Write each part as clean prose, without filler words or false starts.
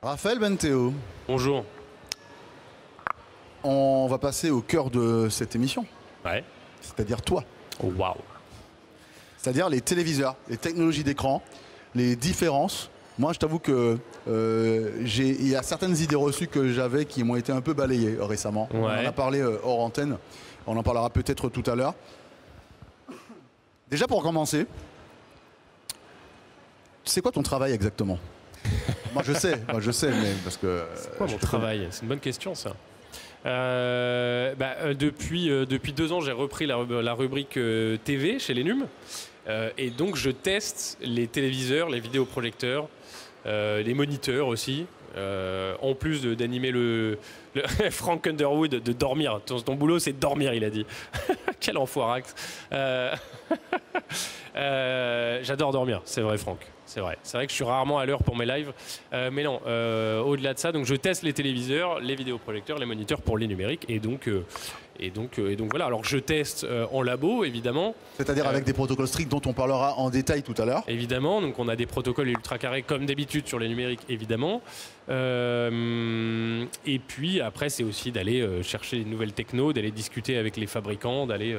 Raphaël Benteo, Bonjour. on va passer au cœur de cette émission, Ouais. c'est-à-dire toi, Oh, waouh. c'est-à-dire les téléviseurs, les technologies d'écran, les différences. Moi, je t'avoue que il y a certaines idées reçues que j'avais qui m'ont été un peu balayées récemment. On en Ouais. a parlé hors antenne, on en parlera peut-être tout à l'heure. Déjà pour commencer, c'est quoi ton travail exactement? Moi je sais, mais parce que... C'est quoi je mon te connais. travail? C'est une bonne question, ça. Depuis 2 ans, j'ai repris la rubrique TV chez Lenum. Et donc, je teste les téléviseurs, les vidéoprojecteurs, les moniteurs aussi. En plus d'animer le Frank Underwood, de dormir. Ton boulot, c'est de dormir, il a dit. Quel enfoirax. J'adore dormir, c'est vrai, Franck. C'est vrai. C'est vrai que je suis rarement à l'heure pour mes lives. Mais non, au-delà de ça, donc je teste les téléviseurs, les vidéoprojecteurs, les moniteurs pour les numériques. Et donc voilà. Alors je teste en labo, évidemment. C'est-à-dire avec des protocoles stricts dont on parlera en détail tout à l'heure. Évidemment, donc on a des protocoles ultra carrés comme d'habitude sur les numériques, évidemment. Et puis après, c'est aussi d'aller chercher des nouvelles technos, d'aller discuter avec les fabricants, d'aller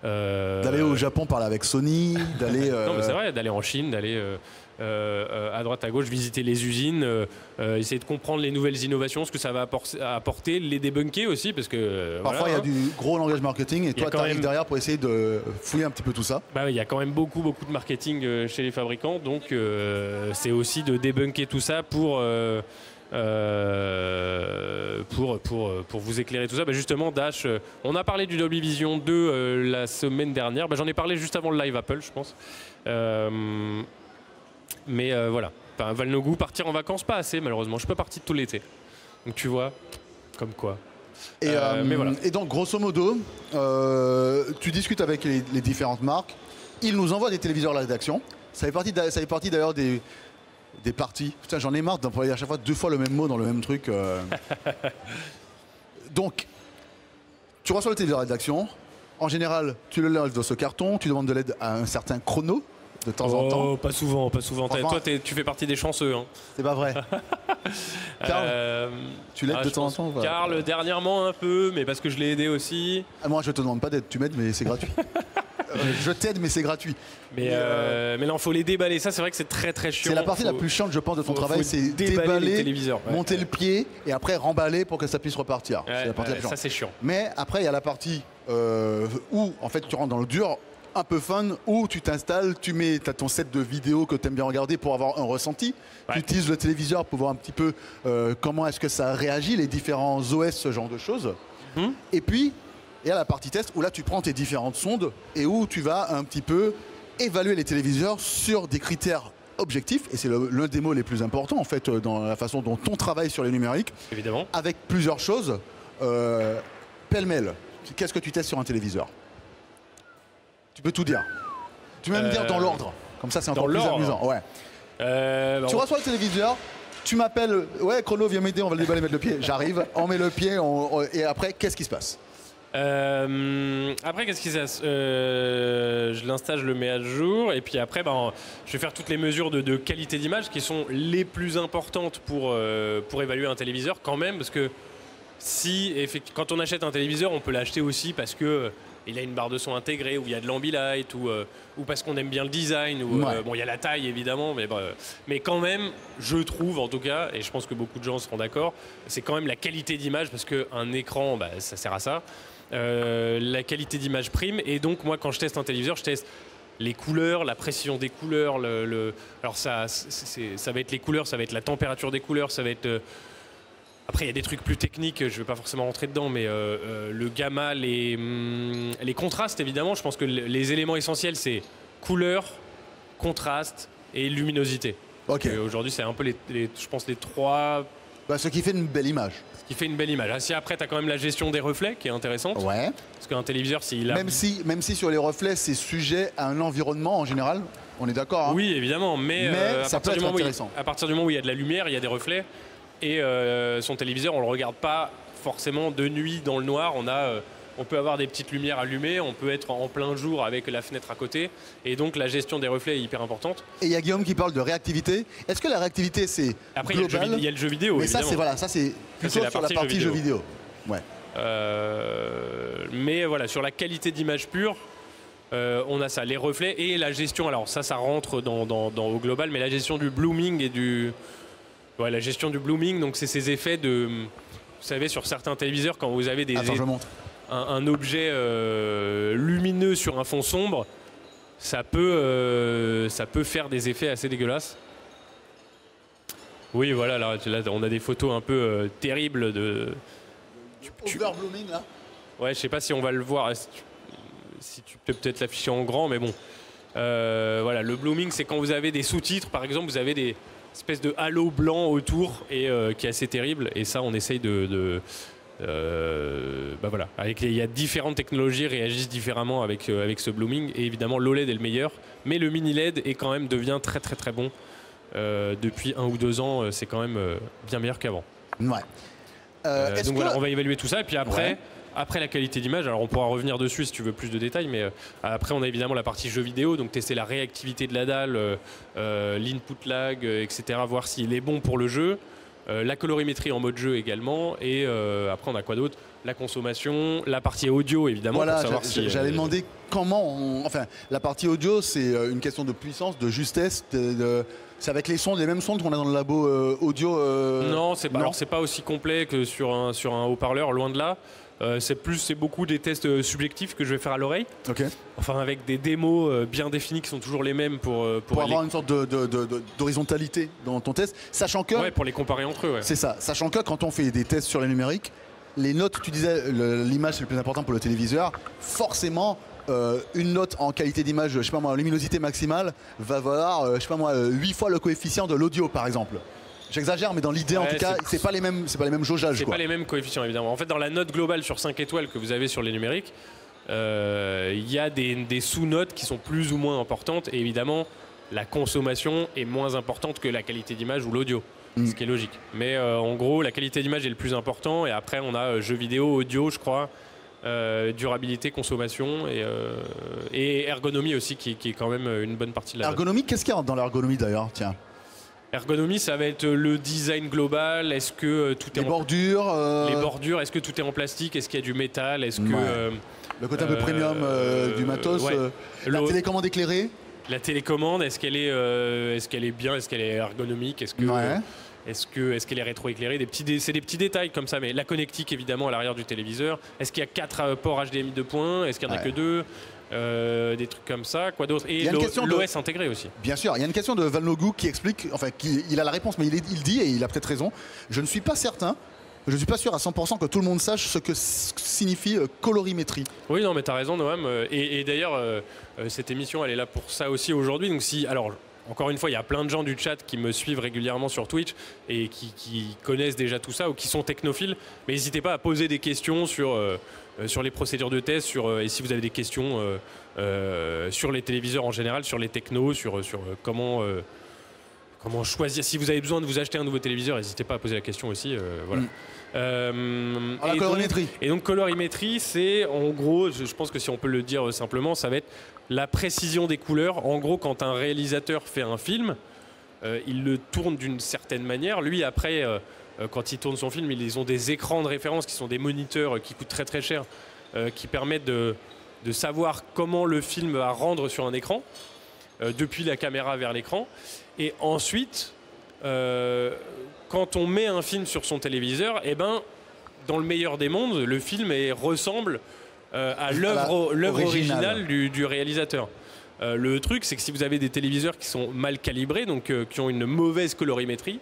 D'aller au Japon parler avec Sony, d'aller... Non, mais c'est vrai, d'aller en Chine, d'aller à droite, à gauche, visiter les usines, essayer de comprendre les nouvelles innovations, ce que ça va apporter, les débunker aussi, parce que Parfois, il y a du gros langage marketing et Il y a toi, tu quand arrives même- derrière pour essayer de fouiller un petit peu tout ça. Bah oui, il y a quand même beaucoup de marketing chez les fabricants, donc c'est aussi de débunker tout ça pour vous éclairer tout ça. Bah justement, Dash, on a parlé du Dolby Vision 2 la semaine dernière. Bah, j'en ai parlé juste avant le live Apple, je pense. Mais voilà, enfin, Valnogout, partir en vacances, pas assez malheureusement. Je suis pas parti tout l'été. Donc tu vois, comme quoi. Mais voilà. Et donc, grosso modo, tu discutes avec les différentes marques. Ils nous envoient des téléviseurs à la rédaction. Ça fait partie d'ailleurs des parties. Putain, j'en ai marre d'employer à chaque fois 2 fois le même mot dans le même truc. Donc, tu reçois le téléviseur à la rédaction. En général, tu le lèves dans ce carton. Tu demandes de l'aide à un certain chrono de temps en temps. Oh, pas souvent, pas souvent. Franchement- Toi, tu fais partie des chanceux. Hein. C'est pas vrai. Karl, tu l'aides de je temps en pense temps ou pas Karl, dernièrement un peu, mais parce que je l'ai aidé aussi. Ah, moi, je te demande pas d'aide. Tu m'aides, mais c'est gratuit. Je t'aide, mais c'est gratuit. Mais non, faut les déballer. Ça, c'est vrai que c'est très très chiant. C'est la partie la Faut- plus chiante, je pense, de ton faut travail, c'est déballer les déballer, téléviseurs. Ouais. monter le pied et après remballer pour que ça puisse repartir. Ouais, C'est la partie la plus ça, chiante. c'est chiant. Mais après, il y a la partie où, en fait, tu rentres dans le dur, un peu fun, où tu t'installes, t'as ton set de vidéos que tu aimes bien regarder pour avoir un ressenti. Ouais. Tu utilises le téléviseur pour voir un petit peu comment est-ce que ça réagit, les différents OS, ce genre de choses. Mhm. Et puis, il y a la partie test où là, tu prends tes différentes sondes et où tu vas un petit peu évaluer les téléviseurs sur des critères objectifs. Et c'est l'un des mots les plus importants, en fait, dans la façon dont on travaille sur les numériques, Évidemment. avec plusieurs choses. Pêle-mêle, qu'est-ce que tu testes sur un téléviseur? Tu peux tout dire. Tu peux même dire dans l'ordre. Comme ça, c'est encore plus l'ordre. amusant. Ouais. Tu reçois le téléviseur, tu m'appelles, ouais, Chrono, viens m'aider, on va le déballer, mettre le pied. J'arrive, on met le pied, et après, qu'est-ce qui se passe? Après, qu'est-ce qui se passe? Je l'installe, je le mets à jour, et puis après, je vais faire toutes les mesures de qualité d'image qui sont les plus importantes pour évaluer un téléviseur quand même, parce que quand on achète un téléviseur, on peut l'acheter aussi parce que il a une barre de son intégrée, ou il y a de l'ambilight, ou parce qu'on aime bien le design, ou Ouais. bon, il y a la taille évidemment, mais quand même, je trouve en tout cas, et je pense que beaucoup de gens seront d'accord, c'est quand même la qualité d'image, parce qu'un écran, ça sert à ça. La qualité d'image prime, et donc moi quand je teste un téléviseur, je teste les couleurs, la précision des couleurs, alors ça va être les couleurs, ça va être la température des couleurs, ça va être après il y a des trucs plus techniques, je ne vais pas forcément rentrer dedans, mais le gamma, les contrastes évidemment, je pense que les éléments essentiels c'est couleur, contraste et luminosité. Ok. Et aujourd'hui c'est un peu je pense les trois Bah, ce qui fait une belle image. qui fait une belle image. Ah, si après tu as quand même la gestion des reflets qui est intéressante, Ouais. parce qu'un téléviseur s'il a... Même si sur les reflets, c'est sujet à un environnement en général, on est d'accord, hein? Oui, évidemment, mais, Mais ça peut être intéressant. à partir du moment où il y a de la lumière, il y a des reflets, et son téléviseur, on le regarde pas forcément de nuit dans le noir. On a on peut avoir des petites lumières allumées, on peut être en plein jour avec la fenêtre à côté, et donc la gestion des reflets est hyper importante. Et il y a Guillaume qui parle de réactivité. Est-ce que la réactivité c'est Après global? il y a le jeu vidéo. Mais évidemment. ça c'est voilà, ça c'est plutôt la sur la partie jeu vidéo. Ouais. Mais voilà, sur la qualité d'image pure, on a ça, les reflets et la gestion. Alors ça rentre au global, mais la gestion du blooming et la gestion du blooming, donc c'est ces effets de, vous savez, sur certains téléviseurs, quand vous avez Attends, je montre. un objet lumineux sur un fond sombre, ça peut faire des effets assez dégueulasses. Oui, voilà, là on a des photos un peu terribles de. Overblooming là. Ouais, je sais pas si on va le voir. Si tu peux peut-être l'afficher en grand, mais bon. Voilà, le blooming, c'est quand vous avez des sous-titres, par exemple, vous avez des espèces de halo blanc autour et qui est assez terrible. Et ça, on essaye voilà. Il y a différentes technologies réagissent différemment avec ce blooming. Et évidemment, l'OLED est le meilleur, mais le mini LED est quand même devient très très très bon. Depuis 1 ou 2 ans, c'est quand même bien meilleur qu'avant. Ouais. Donc voilà, on va évaluer tout ça. Et puis après la qualité d'image, alors on pourra revenir dessus si tu veux plus de détails, mais après on a évidemment la partie jeu vidéo, donc tester la réactivité de la dalle, l'input lag, etc., voir s'il est bon pour le jeu, la colorimétrie en mode jeu également, et après on a quoi d'autre? La consommation, la partie audio évidemment. Voilà, pour savoir si, j'allais demander comment enfin la partie audio c'est une question de puissance, de justesse, c'est avec les mêmes sons qu'on a dans le labo audio. Non, c'est pas aussi complet que sur un haut-parleur, loin de là. C'est beaucoup des tests subjectifs que je vais faire à l'oreille. Ok. Enfin, avec des démos bien définies qui sont toujours les mêmes pour avoir une sorte d'horizontalité dans ton test, sachant que. Ouais, pour les comparer entre eux. Ouais. C'est ça. Sachant que quand on fait des tests sur les numériques, les notes, tu disais, l'image c'est le plus important pour le téléviseur. Forcément, une note en qualité d'image, je sais pas moi, luminosité maximale, va valoir, je sais pas moi, 8 fois le coefficient de l'audio, par exemple. J'exagère, mais dans l'idée, en tout cas, c'est pas les mêmes jaugeages. C'est pas les mêmes coefficients, évidemment. En fait, dans la note globale sur 5 étoiles que vous avez sur les numériques, il y a des sous-notes qui sont plus ou moins importantes. Et évidemment, la consommation est moins importante que la qualité d'image ou l'audio, ce qui est logique. Mais en gros, la qualité d'image est le plus important. Et après, on a jeux vidéo, audio, je crois, durabilité, consommation et ergonomie aussi, qui est quand même une bonne partie de la note. Ergonomie, qu'est-ce qu'il y a dans l'ergonomie d'ailleurs? Tiens. Ergonomie, ça va être le design global. Est-ce que tout est les bordures les bordures, est-ce que tout est en plastique? Est-ce qu'il y a du métal? Est-ce que le côté un peu premium du matos, la télécommande éclairée? La télécommande, est-ce qu'elle est bien? Est-ce qu'elle est ergonomique? Est-ce qu'elle est rétroéclairée? C'est des petits détails comme ça, mais la connectique évidemment à l'arrière du téléviseur. Est-ce qu'il y a 4 ports HDMI 2 points? Est-ce qu'il n'y en a que 2? Des trucs comme ça, quoi d'autre? Et l'OS intégré aussi. Bien sûr, il y a une question de Valnogou qui explique, enfin, il a la réponse, mais il dit, et il a peut-être raison, je ne suis pas certain, je ne suis pas sûr à 100% que tout le monde sache ce que signifie colorimétrie. Oui, non, mais tu as raison, Noam. Et d'ailleurs, cette émission, elle est là pour ça aussi aujourd'hui. Donc alors, encore une fois, il y a plein de gens du chat qui me suivent régulièrement sur Twitch et qui connaissent déjà tout ça ou qui sont technophiles. Mais n'hésitez pas à poser des questions sur les procédures de test, et si vous avez des questions sur les téléviseurs en général, sur les technos, sur comment choisir. Si vous avez besoin de vous acheter un nouveau téléviseur, n'hésitez pas à poser la question aussi. Voilà. La colorimétrie. Et donc colorimétrie, c'est en gros, je pense que si on peut le dire simplement, ça va être la précision des couleurs. En gros, quand un réalisateur fait un film, il le tourne d'une certaine manière. Lui, après, quand il tourne son film, ils ont des écrans de référence qui sont des moniteurs qui coûtent très très cher, qui permettent de savoir comment le film va rendre sur un écran, depuis la caméra vers l'écran. Et ensuite, quand on met un film sur son téléviseur, dans le meilleur des mondes, le film ressemble à l'œuvre originale du réalisateur. Le truc, c'est que si vous avez des téléviseurs qui sont mal calibrés, donc qui ont une mauvaise colorimétrie,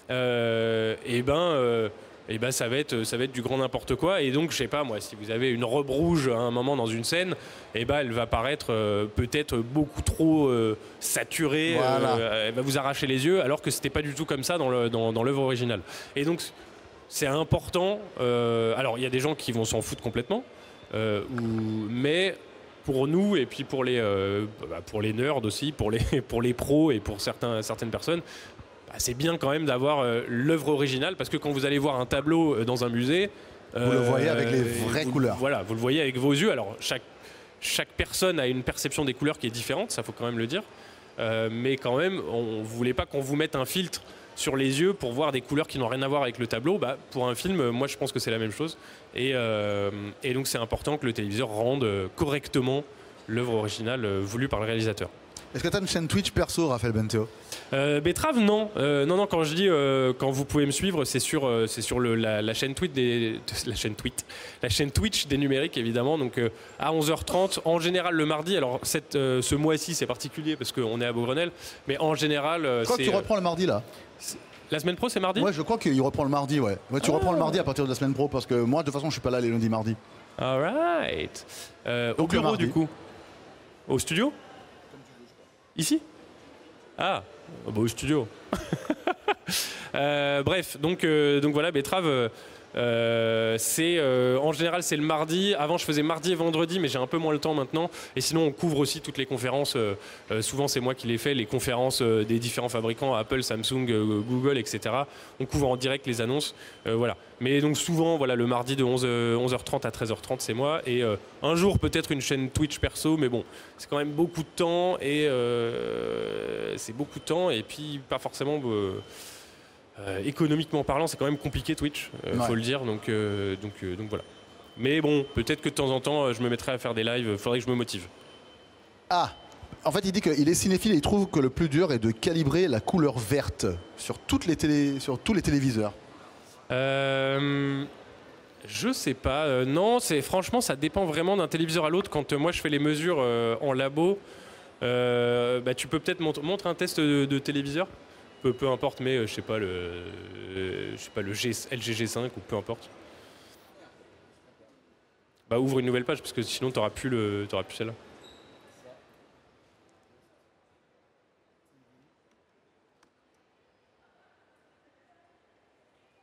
ça va être du grand n'importe quoi. Et donc, je sais pas moi, si vous avez une robe rouge à un moment dans une scène, elle va paraître peut-être beaucoup trop saturée, elle va vous arracher les yeux, alors que c'était pas du tout comme ça dans l'œuvre originale. Et donc, c'est important. Alors, il y a des gens qui vont s'en foutre complètement, mais pour nous et puis pour les nerds aussi, pour les pros et pour certaines personnes, c'est bien quand même d'avoir l'œuvre originale, parce que quand vous allez voir un tableau dans un musée, Vous le voyez avec les vraies couleurs. Voilà, vous le voyez avec vos yeux. Alors chaque personne a une perception des couleurs qui est différente, ça faut quand même le dire. Mais quand même, on ne voulait pas qu'on vous mette un filtre sur les yeux pour voir des couleurs qui n'ont rien à voir avec le tableau. Bah, pour un film, moi je pense que c'est la même chose. Et donc c'est important que le téléviseur rende correctement l'œuvre originale voulue par le réalisateur. Est-ce que tu as une chaîne Twitch perso, Raphaël Benteo? Betrave, non. Non, quand je dis quand vous pouvez me suivre, c'est sur la chaîne la chaîne Twitch des numériques, évidemment. Donc à 11h30, en général le mardi. Alors ce mois-ci, c'est particulier parce qu'on est à Beaugrenelle. Mais en général. Je crois que tu reprends le mardi là. La semaine pro, c'est mardi? Ouais, je crois qu'il reprend le mardi, ouais. Tu reprends le mardi à partir de la semaine pro parce que moi, de toute façon, je suis pas là les lundis, mardis. Alright. Au bureau, du coup? Au studio? Ici? Ah, bah au studio. Bref, donc voilà, Betrave, en général c'est le mardi. Avant je faisais mardi et vendredi, mais j'ai un peu moins le temps maintenant. Et sinon on couvre aussi toutes les conférences. Souvent c'est moi qui les fais, les conférences des différents fabricants, Apple, Samsung, Google, etc. On couvre en direct les annonces. Voilà. Mais donc souvent voilà, le mardi de 11h30 à 13h30 c'est moi. Et un jour peut-être une chaîne Twitch perso, mais bon, c'est quand même beaucoup de temps. Et c'est beaucoup de temps et puis pas forcément... économiquement parlant, c'est quand même compliqué Twitch, faut le dire. Donc voilà. Mais bon, peut-être que de temps en temps, je me mettrai à faire des lives. Faudrait que je me motive. Ah, en fait, il dit qu'il est cinéphile et il trouve que le plus dur est de calibrer la couleur verte sur tous les téléviseurs. Je sais pas. Non, franchement, ça dépend vraiment d'un téléviseur à l'autre. Quand moi je fais les mesures en labo, tu peux peut-être montrer un test de téléviseur. Peu importe, mais je sais pas le LG G5 ou peu importe. Bah ouvre une nouvelle page parce que sinon t'auras plus celle-là.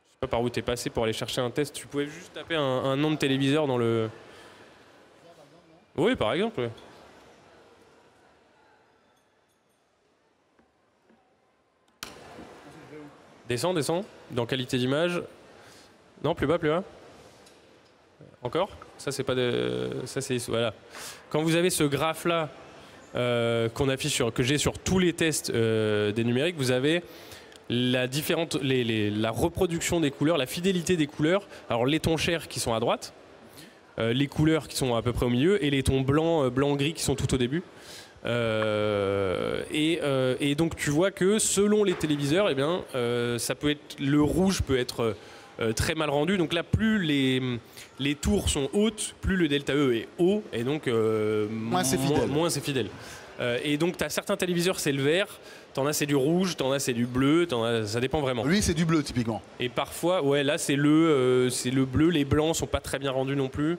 Je sais pas par où t'es passé pour aller chercher un test. Tu pouvais juste taper un nom de téléviseur dans le. Oui, par exemple. Ouais. Descends. Dans qualité d'image. Non, plus bas. Encore. Ça, c'est pas de. Ça, c'est. Voilà. Quand vous avez ce graphe-là qu'on affiche que j'ai sur tous les tests des numériques, vous avez la reproduction des couleurs, la fidélité des couleurs. Alors, les tons chers qui sont à droite, les couleurs qui sont à peu près au milieu, et les tons blanc-gris qui sont tout au début. Et donc tu vois que selon les téléviseurs, eh bien, ça peut être, le rouge peut être très mal rendu. Donc là, plus les tours sont hautes, plus le delta E est haut, et donc moins c'est fidèle. Et donc tu as certains téléviseurs, c'est le vert, t'en as c'est du rouge, t'en as c'est du bleu, ça dépend vraiment. Lui c'est du bleu typiquement. Et parfois, ouais, là c'est le bleu, les blancs sont pas très bien rendus non plus.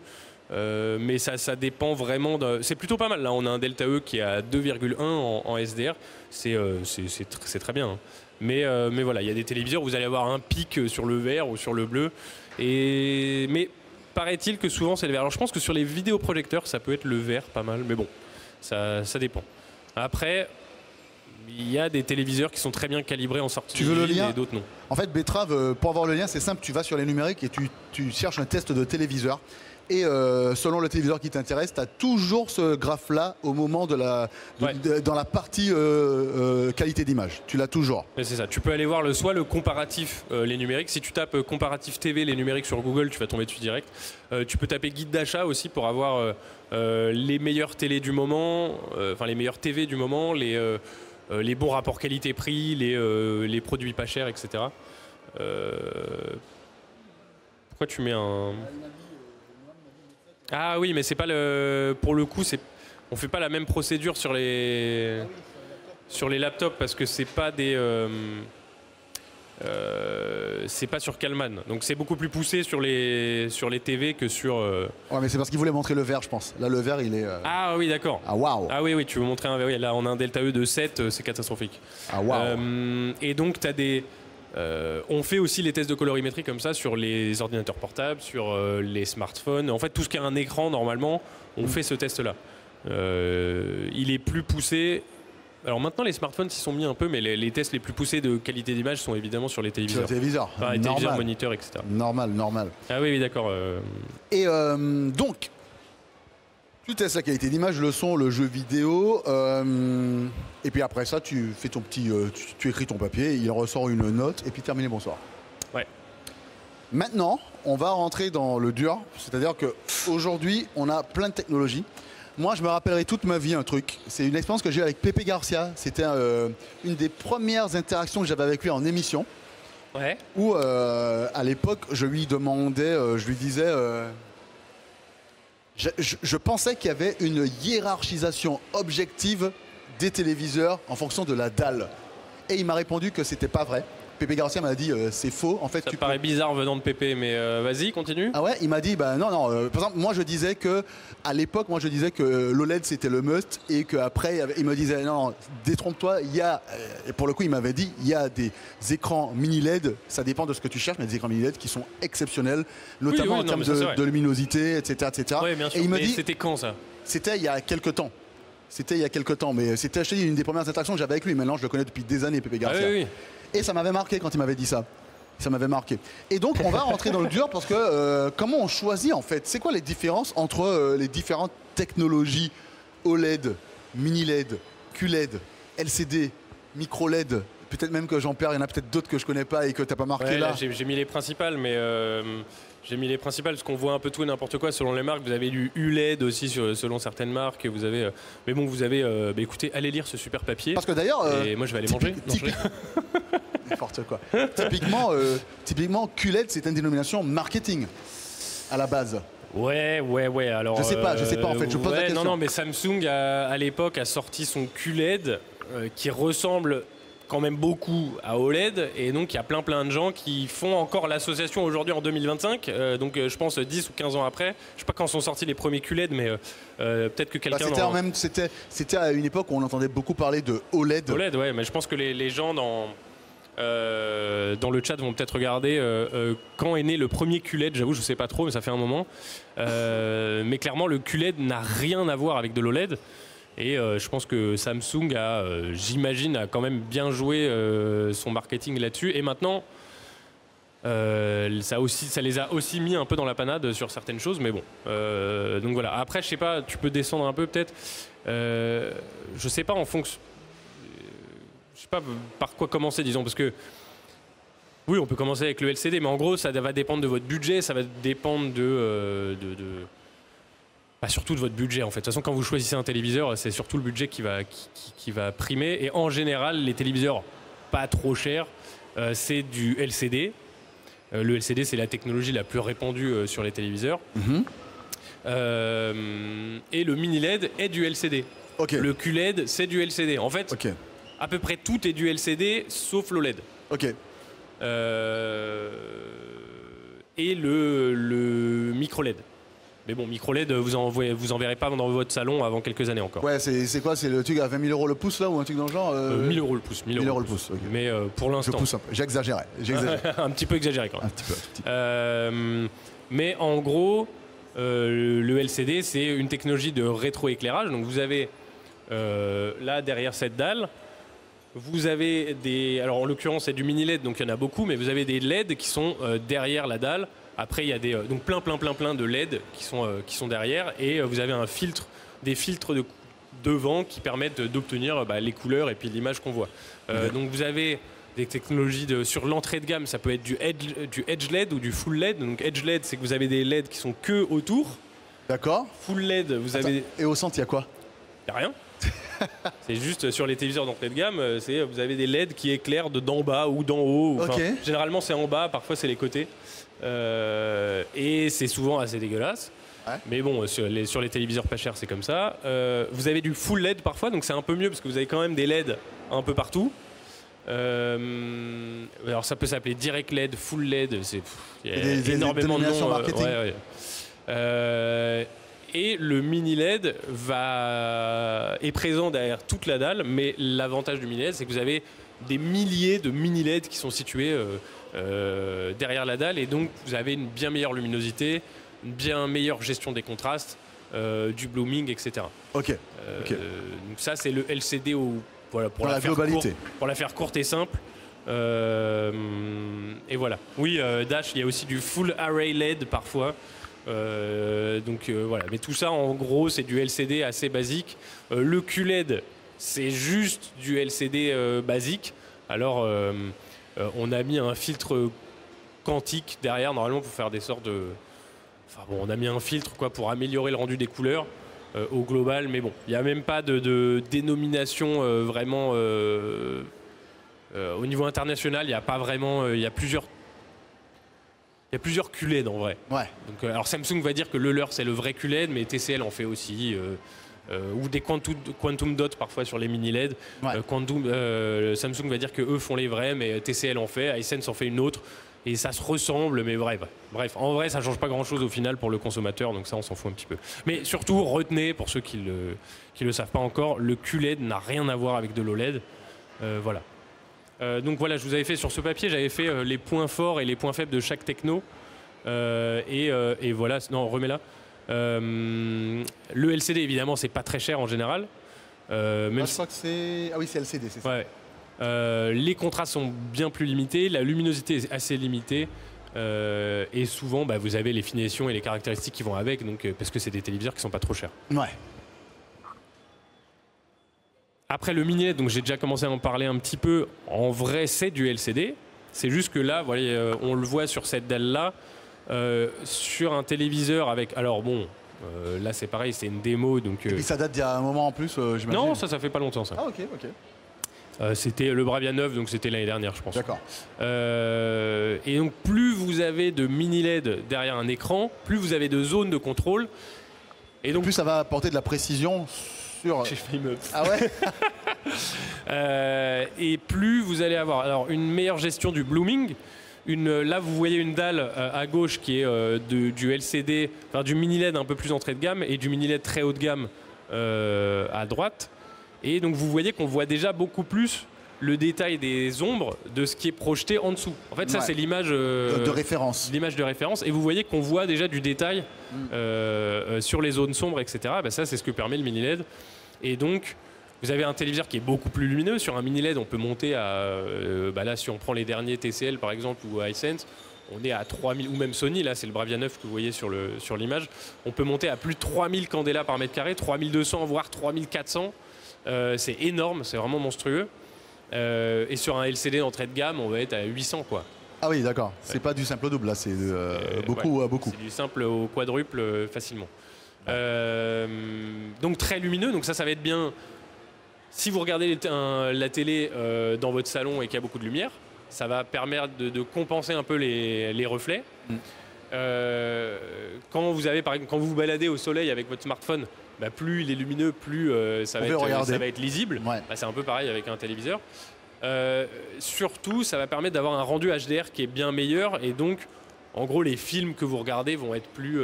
Mais ça dépend vraiment. C'est plutôt pas mal. Là, on a un delta E qui est à 2,1 en SDR. C'est très bien. Hein. Mais voilà, il y a des téléviseurs où vous allez avoir un pic sur le vert ou sur le bleu. Mais paraît-il que souvent c'est le vert. Alors je pense que sur les vidéoprojecteurs, ça peut être le vert pas mal. Mais bon, ça dépend. Après, il y a des téléviseurs qui sont très bien calibrés en sortie. Tu veux le lien? Et d'autres non. En fait, Betrave, pour avoir le lien, c'est simple. Tu vas sur les numériques et tu cherches un test de téléviseur. Et selon le téléviseur qui t'intéresse, tu as toujours ce graphe-là au moment dans la partie qualité d'image. Tu l'as toujours. C'est ça. Tu peux aller voir soit le comparatif, les numériques. Si tu tapes comparatif TV, les numériques sur Google, tu vas tomber dessus direct. Tu peux taper guide d'achat aussi pour avoir les meilleures télés du moment, enfin les meilleures TV du moment, les bons rapports qualité-prix, les produits pas chers, etc. Pourquoi tu mets un... Ah oui, mais c'est pas pour le coup, on fait pas la même procédure sur les laptops parce que c'est pas c'est pas sur Kalman. Donc c'est beaucoup plus poussé sur les TV que sur. Ouais, mais c'est parce qu'il voulait montrer le vert, je pense. Là, le vert, il est. Ah oui, d'accord. Ah waouh. Ah oui, tu veux montrer un vert. Oui, là, on a un delta E de 7, c'est catastrophique. Ah waouh. Et donc t'as on fait aussi les tests de colorimétrie comme ça sur les ordinateurs portables, sur les smartphones. En fait, tout ce qui a un écran, normalement, on fait ce test-là. Il est plus poussé Alors maintenant, les smartphones s'y sont mis un peu, mais les tests les plus poussés de qualité d'image sont évidemment sur les Sur téléviseurs. le téléviseur. Enfin, les téléviseurs, moniteurs, etc. Normal, normal. Ah oui, d'accord. Et donc, tu testes la qualité d'image, le son, le jeu vidéo, et puis après ça, tu fais ton petit, tu écris ton papier, il ressort une note, et puis terminé, bonsoir. Ouais. Maintenant, on va rentrer dans le dur, c'est-à-dire qu'aujourd'hui, on a plein de technologies. Moi, je me rappellerai toute ma vie un truc. C'est une expérience que j'ai eue avec Pepe Garcia. C'était une des premières interactions que j'avais avec lui en émission. Ouais. Où, à l'époque, je lui demandais, je lui disais... je pensais qu'il y avait une hiérarchisation objective des téléviseurs en fonction de la dalle. Et il m'a répondu que c'était pas vrai. Pepe Garcia m'a dit c'est faux. En fait, Ça paraît bizarre venant de Pépé, mais vas-y, continue. Ah ouais, il m'a dit bah non. Par exemple, moi je disais que à l'époque, moi je disais que l'OLED c'était le must et qu'après il me disait non, détrompe-toi. Il y a et pour le coup il m'avait dit il y a des écrans mini LED. Ça dépend de ce que tu cherches, mais des écrans mini LED qui sont exceptionnels, notamment en termes de luminosité, etc., etc. Oui, bien sûr. Et il m'a mais dit c'était quand ça? C'était il y a quelques temps. C'était il y a quelques temps, mais c'était je te dis, une des premières interactions que j'avais avec lui. Maintenant, je le connais depuis des années, Pepe Garcia. Ah, oui, oui. Et ça m'avait marqué quand il m'avait dit ça. Ça m'avait marqué. Et donc, on va rentrer dans le dur parce que comment on choisit en fait? C'est quoi les différences entre les différentes technologies OLED, mini LED, QLED, LCD, micro LED? Peut-être même que j'en perds, il y en a peut-être d'autres que je connais pas et que tu n'as pas marqué Ouais, là. J'ai mis les principales, mais j'ai mis les principales parce qu'on voit un peu tout et n'importe quoi selon les marques. Vous avez du ULED aussi selon certaines marques. Vous avez, mais bon, vous avez. Écoutez, allez lire ce super papier. Parce que d'ailleurs. Et moi, je vais aller manger. N'importe quoi. Typiquement, QLED, c'est une dénomination marketing à la base. Ouais. Alors. Je sais pas en fait. Je pose la question. Non, mais Samsung à l'époque a sorti son QLED qui ressemble quand même beaucoup à OLED, et donc il y a plein de gens qui font encore l'association aujourd'hui en 2025, donc je pense 10 ou 15 ans après. Je sais pas quand sont sortis les premiers QLED, mais peut-être que quelqu'un... C'était à une époque où on entendait beaucoup parler de OLED. OLED, ouais, mais je pense que les gens dans le chat vont peut-être regarder quand est né le premier QLED. J'avoue, je sais pas trop, mais ça fait un moment. Mais clairement, le QLED n'a rien à voir avec de l'OLED. Et je pense que Samsung j'imagine, a quand même bien joué son marketing là-dessus. Et maintenant, ça les a aussi mis un peu dans la panade sur certaines choses. Mais bon, donc voilà. Après, je sais pas, tu peux descendre un peu peut-être. Je sais pas en fonction... Je sais pas par quoi commencer, disons, parce que... Oui, on peut commencer avec le LCD, mais en gros, ça va dépendre de votre budget, ça va dépendre surtout de votre budget en fait. De toute façon, quand vous choisissez un téléviseur, c'est surtout le budget qui va primer. Et en général, les téléviseurs pas trop chers, c'est du LCD. Le LCD, c'est la technologie la plus répandue sur les téléviseurs. Et le mini LED est du LCD. Okay. Le QLED, c'est du LCD. En fait, à peu près tout est du LCD, sauf l'OLED. Et le micro LED. Mais bon, micro LED, vous en verrez pas dans votre salon avant quelques années encore. Ouais, c'est quoi? C'est le truc à 20 000 € le pouce là, ou un truc dans le genre 1000 € le pouce. 1000 € le pouce. Okay. Mais pour l'instant. Je pousse un peu. J'exagérais. Un petit peu exagéré quand même. Un petit peu. Mais en gros, le LCD, c'est une technologie de rétroéclairage. Donc vous avez là derrière cette dalle, vous avez des. Alors en l'occurrence, c'est du mini LED, donc il y en a beaucoup, mais vous avez des LED qui sont derrière la dalle. Après, il y a donc plein de LED qui sont derrière, et vous avez des filtres devant qui permettent d'obtenir les couleurs et puis l'image qu'on voit. Donc vous avez des technologies sur l'entrée de gamme, ça peut être du Edge LED ou du Full LED. Donc Edge LED, c'est que vous avez des LED qui sont que autour. D'accord. Full LED, vous avez... Et au centre, il y a quoi? Il n'y a rien. C'est juste sur les téléviseurs d'entrée de gamme, vous avez des LED qui éclairent d'en bas ou d'en haut. Généralement, c'est en bas, parfois c'est les côtés. Et c'est souvent assez dégueulasse. Ouais. Mais bon, sur les téléviseurs pas chers, c'est comme ça. Vous avez du full LED parfois, donc c'est un peu mieux parce que vous avez quand même des LED un peu partout. Alors ça peut s'appeler direct LED, full LED, il y a énormément de noms. Marketing. Et le mini LED est présent derrière toute la dalle, mais l'avantage du mini LED, c'est que vous avez des milliers de mini LED qui sont situés derrière la dalle, et donc vous avez une bien meilleure luminosité, une bien meilleure gestion des contrastes, du blooming, etc. Donc ça, c'est le LCD au voilà, Dans la globalité. Pour la faire courte et simple. Et voilà. Oui, Dash, il y a aussi du full array LED parfois. Voilà. Mais tout ça, en gros, c'est du LCD assez basique. Le QLED, c'est juste du LCD basique. Alors, on a mis un filtre quantique derrière, normalement, pour faire des sortes de... Enfin bon, on a mis un filtre quoi, pour améliorer le rendu des couleurs au global. Mais bon, il n'y a même pas de dénomination vraiment... au niveau international, il n'y a pas vraiment... Il y a plusieurs QLED en vrai. Ouais. Donc, alors Samsung va dire que le leur c'est le vrai QLED, mais TCL en fait aussi. Ou des Quantum Dot parfois sur les mini LED. Ouais. Samsung va dire que eux font les vrais, mais TCL en fait, Hisense en fait une autre. Et ça se ressemble, mais bref, en vrai, ça change pas grand-chose au final pour le consommateur, donc ça, on s'en fout un petit peu. Mais surtout, retenez, pour ceux qui le savent pas encore, le QLED n'a rien à voir avec de l'OLED. Voilà. Donc voilà, je vous avais fait sur ce papier, j'avais fait les points forts et les points faibles de chaque techno. Et voilà, non, remets-la. Le LCD, évidemment, c'est pas très cher en général. Je crois que c'est... Ah oui, c'est LCD, c'est ça. Ouais. Les contrastes sont bien plus limités, la luminosité est assez limitée. Et souvent, vous avez les finitions et les caractéristiques qui vont avec, donc, parce que c'est des téléviseurs qui sont pas trop chers. Ouais. Après le mini LED, donc j'ai déjà commencé à en parler un petit peu. En vrai, c'est du LCD. C'est juste que là, voyez, on le voit sur cette dalle-là, sur un téléviseur avec. Alors bon, là c'est pareil, c'est une démo, donc. Et puis ça date d'il y a un moment en plus, j'imagine. Non, ça fait pas longtemps ça. Ah ok, ok. C'était le Bravia 9, donc c'était l'année dernière, je pense. D'accord. Et donc plus vous avez de mini LED derrière un écran, plus vous avez de zones de contrôle. Et donc plus ça va apporter de la précision. J'ai failli me... Ah ouais. Et plus vous allez avoir alors une meilleure gestion du blooming. Là, vous voyez une dalle à gauche qui est du LCD, enfin du mini LED un peu plus entrée de gamme et du mini LED très haut de gamme à droite. Et donc vous voyez qu'on voit déjà beaucoup plus le détail des ombres de ce qui est projeté en dessous. En fait, ça c'est l'image de référence. L'image de référence. Et vous voyez qu'on voit déjà du détail sur les zones sombres, etc. Ça, c'est ce que permet le mini LED. Et donc, vous avez un téléviseur qui est beaucoup plus lumineux. Sur un mini LED, on peut monter à... là, si on prend les derniers TCL, par exemple, ou Hisense, on est à 3000, ou même Sony, là, c'est le Bravia 9 que vous voyez sur l'image. On peut monter à plus de 3000 candela par mètre carré, 3200, voire 3400. C'est énorme, c'est vraiment monstrueux. Et sur un LCD d'entrée de gamme, on va être à 800, quoi. Ah oui, d'accord. C'est pas du simple au double, là, c'est beaucoup à beaucoup. C'est du simple au quadruple facilement. Donc très lumineux, donc ça va être bien si vous regardez la télé dans votre salon et qu'il y a beaucoup de lumière, ça va permettre de compenser un peu les reflets. Quand vous vous baladez au soleil avec votre smartphone, plus il est lumineux, plus ça va être lisible. Ouais. C'est un peu pareil avec un téléviseur. Surtout, ça va permettre d'avoir un rendu HDR qui est bien meilleur et donc, en gros, les films que vous regardez vont être plus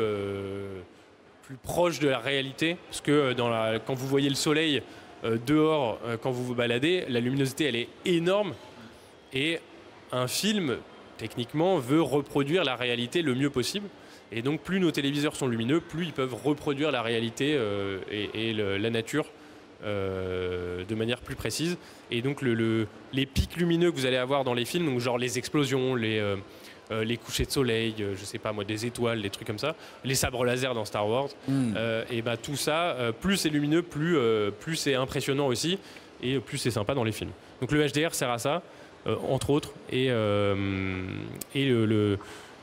proches de la réalité, parce que quand vous voyez le soleil dehors, quand vous vous baladez, la luminosité elle est énorme et un film techniquement veut reproduire la réalité le mieux possible. Et donc plus nos téléviseurs sont lumineux, plus ils peuvent reproduire la réalité et la nature de manière plus précise. Et donc les pics lumineux que vous allez avoir dans les films, donc genre les explosions, les couchers de soleil, je sais pas moi, des étoiles, des trucs comme ça, les sabres laser dans Star Wars, et tout ça, plus c'est lumineux, plus c'est impressionnant aussi, et plus c'est sympa dans les films. Donc le HDR sert à ça, entre autres, et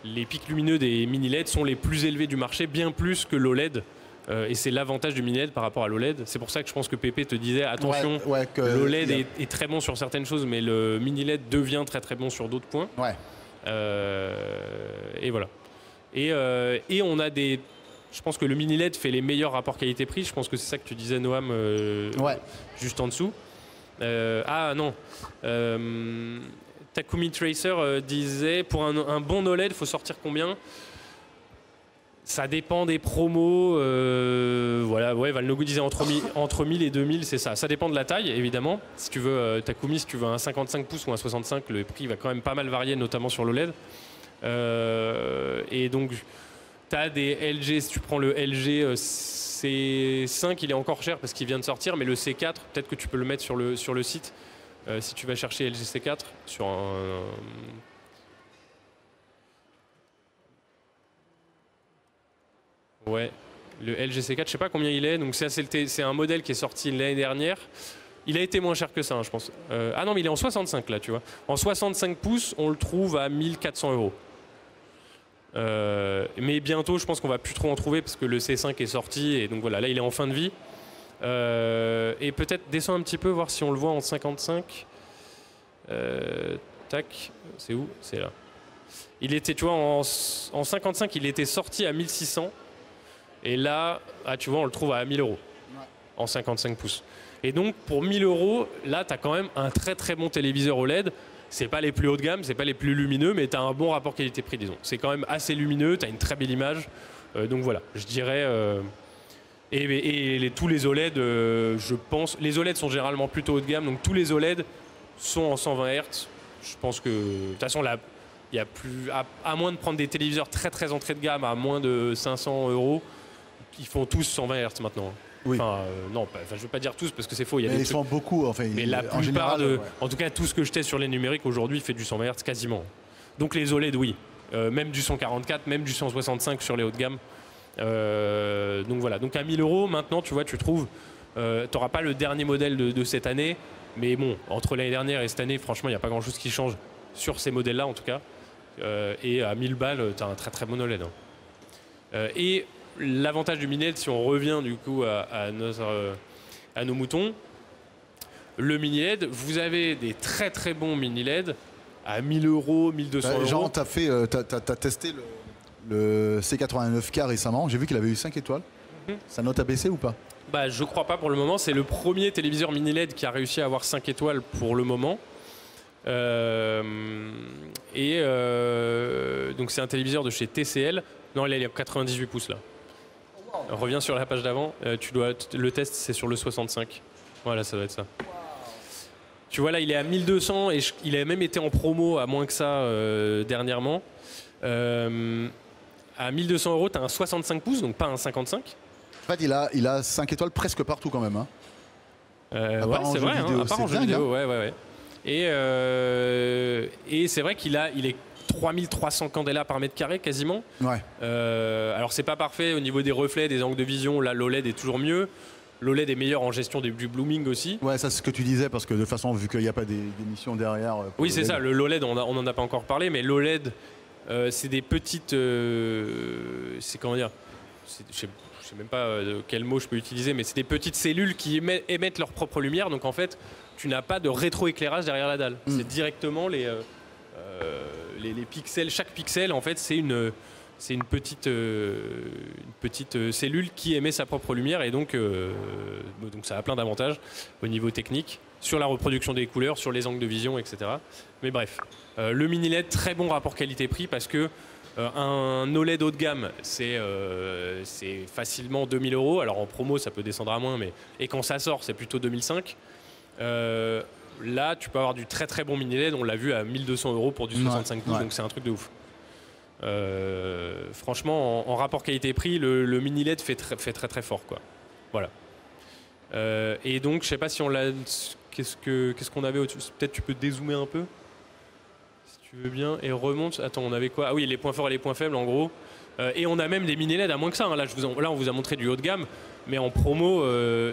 les pics lumineux des mini LED sont les plus élevés du marché, bien plus que l'OLED. Et c'est l'avantage du mini LED par rapport à l'OLED. C'est pour ça que je pense que Pépé te disait attention, l'OLED est très bon sur certaines choses, mais le mini LED devient très très bon sur d'autres points. Ouais. Et voilà. Et on a des... Je pense que le mini LED fait les meilleurs rapports qualité-prix. Je pense que c'est ça que tu disais, Noam, juste en dessous. Ah non. Takumi Tracer disait pour un bon OLED, il faut sortir combien? Ça dépend des promos. Voilà, Valnogu disait entre 1000 et 2000, c'est ça. Ça dépend de la taille, évidemment. Si tu veux, Takumi, si tu veux un 55 pouces ou un 65, le prix va quand même pas mal varier, notamment sur l'OLED. Et donc, tu as des LG, si tu prends le LG C5 il est encore cher parce qu'il vient de sortir, mais le C4 peut-être que tu peux le mettre sur le site si tu vas chercher LG C4 sur un. Ouais, le LG C4, je sais pas combien il est, donc c'est un modèle qui est sorti l'année dernière. Il a été moins cher que ça, hein, je pense. Ah non, mais il est en 65 là, tu vois. En 65 pouces, on le trouve à 1400 €. Mais bientôt, je pense qu'on va plus trop en trouver parce que le C5 est sorti et donc voilà, là il est en fin de vie. Et peut-être descendre un petit peu, voir si on le voit en 55. Tac, c'est où? C'est là. Il était, tu vois, en 55, il était sorti à 1600. Et là, ah, tu vois, on le trouve à 1000 € en 55 pouces. Et donc, pour 1000 €, là, tu as quand même un très très bon téléviseur OLED. C'est pas les plus haut de gamme, c'est pas les plus lumineux, mais tu as un bon rapport qualité-prix, disons. C'est quand même assez lumineux, tu as une très belle image. Donc voilà, je dirais. Tous les OLED, je pense. Les OLED sont généralement plutôt haut de gamme, donc tous les OLED sont en 120 Hz. Je pense que. De toute façon, là, il y a plus. À moins de prendre des téléviseurs très très entrée de gamme à moins de 500 €, ils font tous 120 Hz maintenant. Oui. Enfin, non, je ne veux pas dire tous parce que c'est faux. Il y a ils font beaucoup. Enfin, mais la plupart en tout cas, tout ce que je teste sur les numériques aujourd'hui fait du 120 Hz quasiment. Donc les OLED, oui. Même du 144, même du 165 sur les hauts de gamme. Donc voilà. Donc à 1000 € maintenant, tu vois, tu trouves. Tu n'auras pas le dernier modèle de cette année. Mais bon, entre l'année dernière et cette année, franchement, il n'y a pas grand-chose qui change sur ces modèles-là en tout cas. Et à 1000 balles, tu as un très très bon OLED. Et l'avantage du mini LED, si on revient du coup à nos moutons, le mini LED, vous avez des très très bons mini LED à 1000 €, 1200 €. Jean, tu as testé le C89K récemment. J'ai vu qu'il avait eu 5 étoiles. Sa note a baissé ou pas? Bah, je crois pas pour le moment. C'est le premier téléviseur mini LED qui a réussi à avoir 5 étoiles pour le moment. Donc c'est un téléviseur de chez TCL. Non, il est à 98 pouces là. Reviens sur la page d'avant. Le test, c'est sur le 65. Voilà, ça doit être ça. Tu vois là, il est à 1200 et il a même été en promo à moins que ça dernièrement. À 1200 €, tu as un 65 pouces, donc pas un 55. En fait, il a 5 étoiles presque partout quand même. Hein. Ouais, c'est vrai, à part en jeu vidéo. Ouais. Et c'est vrai qu'il est 3300 candela par mètre carré quasiment. Ouais. Alors c'est pas parfait au niveau des reflets, des angles de vision. Là, l'OLED est toujours mieux. L'OLED est meilleur en gestion du blooming aussi. Ouais, ça c'est ce que tu disais parce que de toute façon, vu qu'il n'y a pas d'émissions derrière. Oui, c'est ça. L'OLED, on n'en a pas encore parlé, mais l'OLED, c'est des petites. C'est comment dire? Je sais même pas quel mot je peux utiliser, mais c'est des petites cellules qui émettent leur propre lumière. Donc en fait, tu n'as pas de rétroéclairage derrière la dalle. C'est directement les pixels. Chaque pixel, en fait, c'est une petite cellule qui émet sa propre lumière. Et donc ça a plein d'avantages au niveau technique, sur la reproduction des couleurs, sur les angles de vision, etc. Mais bref, le mini LED, très bon rapport qualité-prix parce que un OLED haut de gamme, c'est facilement 2000 €. Alors en promo, ça peut descendre à moins, et quand ça sort, c'est plutôt 2005. Là, tu peux avoir du très très bon mini LED. On l'a vu à 1200 € pour du 65 pouces, donc c'est un truc de ouf. Franchement, en rapport qualité-prix, le mini LED fait très très fort, quoi. Voilà. Et donc, je sais pas si on l'a. Qu'est-ce qu'on avait au-dessus? Peut-être tu peux dézoomer un peu. Tu veux bien, et remonte. Attends, on avait quoi? Ah oui, les points forts et les points faibles en gros. Et on a même des mini LED à moins que ça. Hein. Là, on vous a montré du haut de gamme, mais en promo,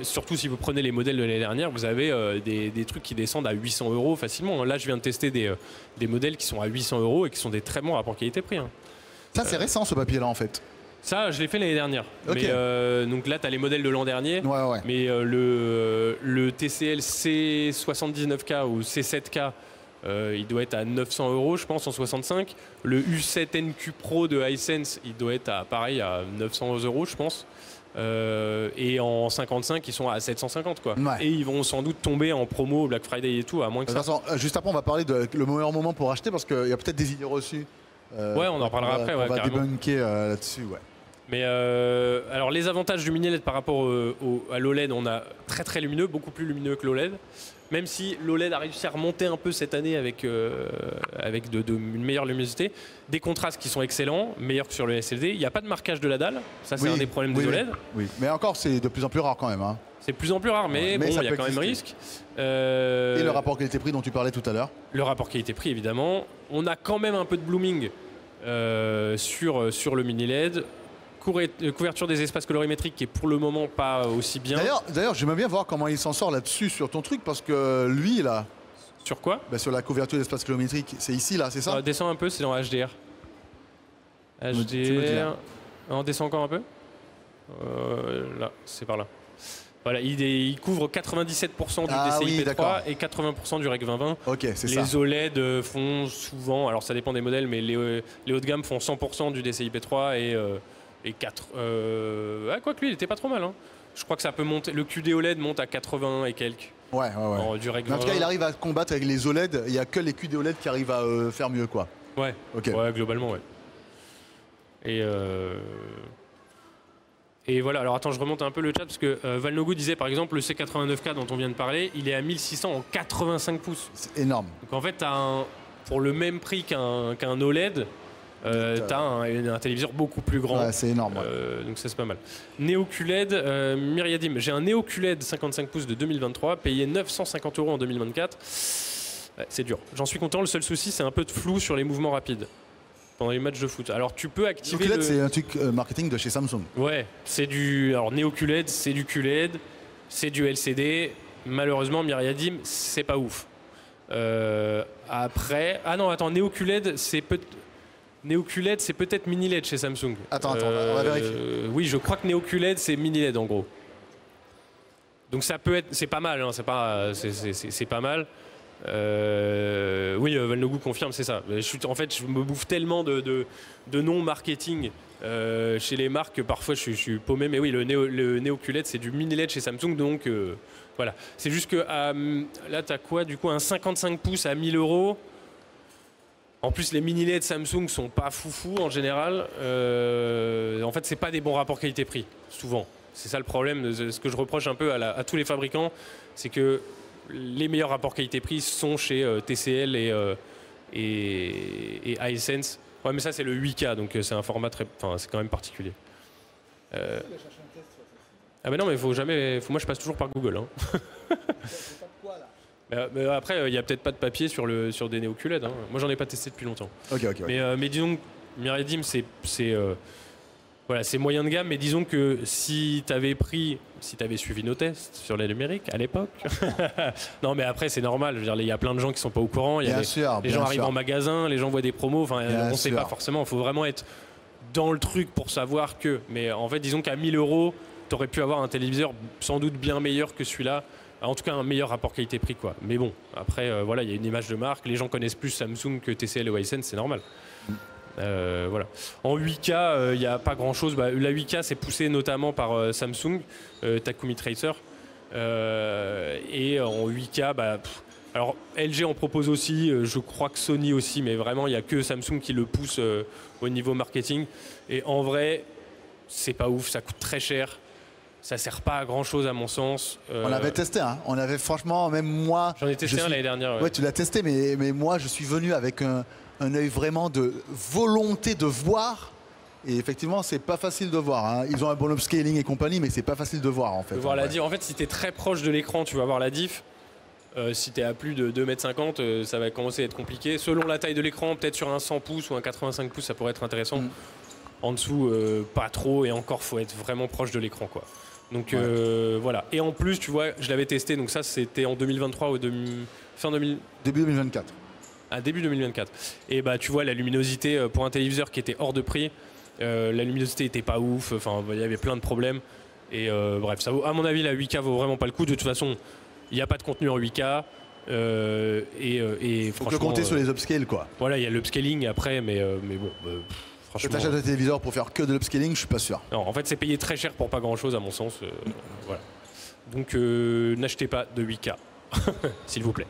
surtout si vous prenez les modèles de l'année dernière, vous avez des trucs qui descendent à 800 € facilement. Là, je viens de tester des modèles qui sont à 800 € et qui sont des très bons rapports qualité-prix. Hein. Ça, c'est récent ce papier-là en fait. Ça, je l'ai fait l'année dernière. Okay. Mais, donc là, tu as les modèles de l'an dernier. Ouais. Mais le TCL C79K ou C7K, il doit être à 900 € je pense en 65. Le U7NQ Pro de Hisense, il doit être pareil à 900 € je pense. Et en 55 ils sont à 750 quoi. Ouais. Et ils vont sans doute tomber en promo Black Friday et tout à moins que ça. De toute façon, juste après on va parler de le meilleur moment pour acheter parce qu'il y a peut-être des idées reçues. Ouais, on en parlera après. On va carrément. débunker là-dessus. Ouais. Mais alors les avantages du mini LED par rapport à l'OLED, on a très lumineux, beaucoup plus lumineux que l'OLED. Même si l'OLED a réussi à remonter un peu cette année avec une meilleure luminosité, des contrastes qui sont excellents, meilleurs que sur le SLD. Il n'y a pas de marquage de la dalle, ça c'est un des problèmes des OLED. Oui, mais encore c'est de plus en plus rare quand même. Hein. C'est de plus en plus rare, mais bon, il y a quand même risque. Et le rapport qualité-prix dont tu parlais tout à l'heure. Le rapport qualité-prix, évidemment. On a quand même un peu de blooming sur le mini LED. Couverture des espaces colorimétriques qui est pour le moment pas aussi bien. D'ailleurs, j'aimerais bien voir comment il s'en sort là-dessus sur ton truc parce que lui là. Sur quoi? Sur la couverture des espaces colorimétriques, c'est ici là, c'est ça? Descends un peu, c'est dans HDR. HDR. On descend encore un peu. Là, c'est par là. Voilà, il couvre 97% du DCI-P3 et 80% du Rec 2020. Ok, c'est ça. Les OLED font souvent, alors ça dépend des modèles, mais les haut de gamme font 100% du DCI-P3 et 4. Quoique lui, il était pas trop mal. Hein. Je crois que ça peut monter. Le QD OLED monte à 80 et quelques. Ouais. Du Rec 2020. En tout cas, il arrive à combattre avec les OLED. Il n'y a que les QD OLED qui arrivent à faire mieux, quoi. Ouais. Okay. Ouais, globalement, ouais. Et voilà, alors attends, je remonte un peu le chat parce que Valnogu disait par exemple le C89K dont on vient de parler, il est à 1600 en 85 pouces. C'est énorme. Donc en fait, pour le même prix qu'un OLED, t'as un téléviseur beaucoup plus grand. Ouais, c'est énorme. Donc ça c'est pas mal. NeoQLED, Myriadim, j'ai un NeoQLED 55 pouces de 2023, payé 950 € en 2024. Ouais, c'est dur. J'en suis content, le seul souci c'est un peu de flou sur les mouvements rapides pendant les matchs de foot. Alors tu peux activer NeoQLED, c'est un truc marketing de chez Samsung. Ouais, c'est alors NeoQLED, c'est du QLED, c'est du LCD. Malheureusement, Myriadim, c'est pas ouf. Après, NeoQLED, c'est peut-être mini LED chez Samsung. Attends, on va vérifier. Oui, je crois que NeoQLED, c'est mini LED en gros. Donc ça peut être, c'est pas mal, hein, c'est pas mal. Oui, Valnogu confirme, c'est ça. En fait, je me bouffe tellement de noms marketing chez les marques que parfois je suis paumé. Mais oui, le NeoQLED, c'est du mini LED chez Samsung, donc voilà. C'est juste que là, tu as quoi du coup? Un 55 pouces à 1000 €. En plus, les mini LED Samsung sont pas foufou en général. En fait, c'est pas des bons rapports qualité-prix, souvent. C'est ça le problème. Ce que je reproche un peu à tous les fabricants, c'est que les meilleurs rapports qualité-prix sont chez TCL et iSense. Ouais, mais ça, c'est le 8K, donc c'est un format c'est quand même particulier. Ah ben non, mais moi, je passe toujours par Google. Hein. Mais après, il n'y a peut-être pas de papier sur des NeoQLED. Hein. Moi, j'en ai pas testé depuis longtemps. Ok. Mais disons, Myriadim, c'est moyen de gamme, mais disons que si tu avais suivi nos tests sur les numériques à l'époque, non mais après c'est normal, je veux dire, il y a plein de gens qui sont pas au courant, les gens arrivent en magasin, les gens voient des promos, on ne sait pas forcément, il faut vraiment être dans le truc pour savoir que, mais en fait disons qu'à 1000 €, tu aurais pu avoir un téléviseur sans doute bien meilleur que celui-là, en tout cas un meilleur rapport qualité-prix quoi. Mais bon, après voilà, il y a une image de marque, les gens connaissent plus Samsung que TCL ou Hisense, c'est normal. Voilà. En 8K, il n'y a pas grand chose. La 8K, c'est poussé notamment par Samsung, Takumi Tracer. Et en 8K, alors LG en propose aussi, je crois que Sony aussi, mais vraiment, il n'y a que Samsung qui le pousse au niveau marketing. Et en vrai, c'est pas ouf, ça coûte très cher. Ça sert pas à grand chose à mon sens. On avait testé, hein. On avait franchement, même moi. J'en ai testé un l'année dernière. Ouais, tu l'as testé, mais moi, je suis venu avec un œil vraiment de volonté de voir. Et effectivement, c'est pas facile de voir. Hein. Ils ont un bon upscaling et compagnie, mais c'est pas facile de voir en fait. De voir la diff. En fait, si tu es très proche de l'écran, tu vas voir la diff. Si tu es à plus de 2,50 m, ça va commencer à être compliqué. Selon la taille de l'écran, peut-être sur un 100 pouces ou un 85 pouces, ça pourrait être intéressant. En dessous, pas trop. Et encore, faut être vraiment proche de l'écran, quoi. Donc voilà. Et en plus, tu vois, je l'avais testé. Donc ça, c'était en 2023 ou début 2024. Début 2024. Et tu vois la luminosité pour un téléviseur qui était hors de prix, la luminosité était pas ouf, enfin il y avait plein de problèmes et bref, ça vaut, à mon avis la 8K vaut vraiment pas le coup. De toute façon, il n'y a pas de contenu en 8K et faut que compter sur les upscales quoi. Voilà, il y a l'upscaling après mais bon franchement. Tu achètes un téléviseur pour faire que de l'upscaling, je suis pas sûr. Non, en fait c'est payé très cher pour pas grand chose à mon sens. Voilà. Donc n'achetez pas de 8K s'il vous plaît.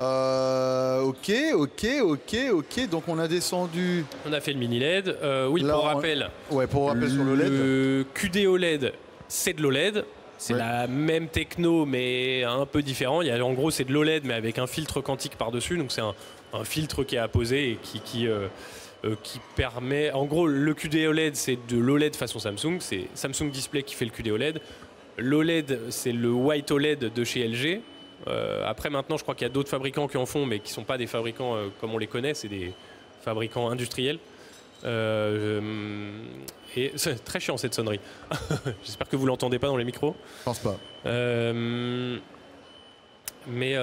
Ok. Donc on a descendu. On a fait le mini LED. Oui, Là, pour rappel. Ouais, pour rappel sur le LED. Le QD OLED, c'est de l'OLED. C'est la même techno, mais un peu différent. En gros, c'est de l'OLED, mais avec un filtre quantique par-dessus. Donc c'est un filtre qui est apposé et qui permet... En gros, le QD OLED, c'est de l'OLED façon Samsung. C'est Samsung Display qui fait le QD OLED. L'OLED, c'est le White OLED de chez LG. Après, maintenant, je crois qu'il y a d'autres fabricants qui en font, mais qui ne sont pas des fabricants comme on les connaît. C'est des fabricants industriels. Et c'est très chiant cette sonnerie. J'espère que vous l'entendez pas dans les micros. Je pense pas. Mais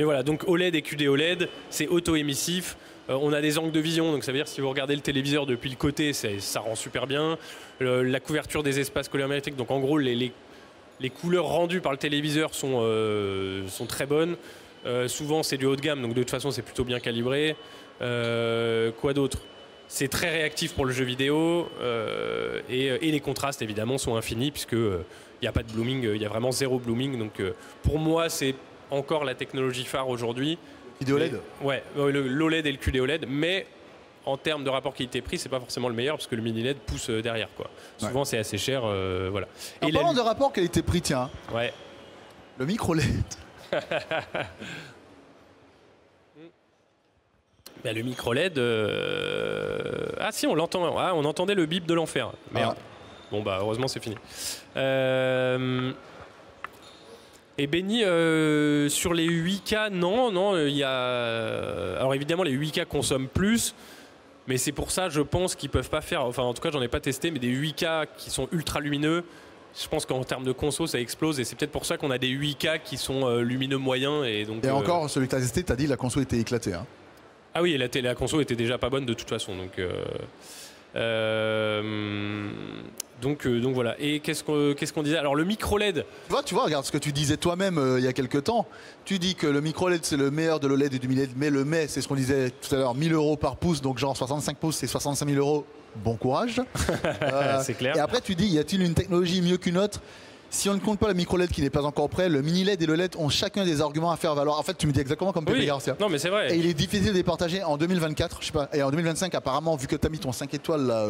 voilà, donc OLED et QD OLED, c'est auto-émissif. On a des angles de vision, donc ça veut dire que si vous regardez le téléviseur depuis le côté, ça rend super bien. La couverture des espaces colorimétriques, donc en gros les couleurs rendues par le téléviseur sont très bonnes. Souvent c'est du haut de gamme, donc de toute façon c'est plutôt bien calibré. Quoi d'autre? C'est très réactif pour le jeu vidéo et les contrastes évidemment sont infinis puisque il n'y a pas de blooming, il y a vraiment zéro blooming. Donc pour moi c'est encore la technologie phare aujourd'hui. QD OLED. Ouais, l'OLED et le QD OLED, mais en termes de rapport qualité-prix, c'est pas forcément le meilleur parce que le mini LED pousse derrière quoi. Souvent c'est assez cher, voilà. En parlant de rapport qualité-prix, tiens. Ouais. Le micro LED. Ben, le micro LED, ah si on l'entend, on entendait le bip de l'enfer. Merde. Bon bah heureusement c'est fini. Et Benny, sur les 8K, non, il y a... Alors évidemment les 8K consomment plus, mais c'est pour ça je pense qu'ils peuvent pas faire, enfin en tout cas j'en ai pas testé, mais des 8K qui sont ultra lumineux, je pense qu'en termes de conso ça explose et c'est peut-être pour ça qu'on a des 8K qui sont lumineux moyens. Et donc, encore, celui que tu as testé, tu as dit la conso était éclatée. Hein. Ah oui, la conso était déjà pas bonne de toute façon, donc voilà. Et qu'est-ce qu'on disait? Alors le micro LED. Tu vois, regarde ce que tu disais toi-même il y a quelques temps. Tu dis que le micro LED c'est le meilleur de l'OLED et du mini LED, mais le mais c'est ce qu'on disait tout à l'heure, 1000 € par pouce, donc genre 65 pouces c'est 65 000 €. Bon courage. C'est clair. Et après tu dis, y a-t-il une technologie mieux qu'une autre? Si on ne compte pas le micro LED qui n'est pas encore prêt, le mini LED et le LED ont chacun des arguments à faire valoir. En fait, tu me dis exactement comme Pepe Garcia. Non, mais c'est vrai. Et il est difficile de les partager en 2024, je sais pas. Et en 2025, apparemment, vu que tu as mis ton 5 étoiles là,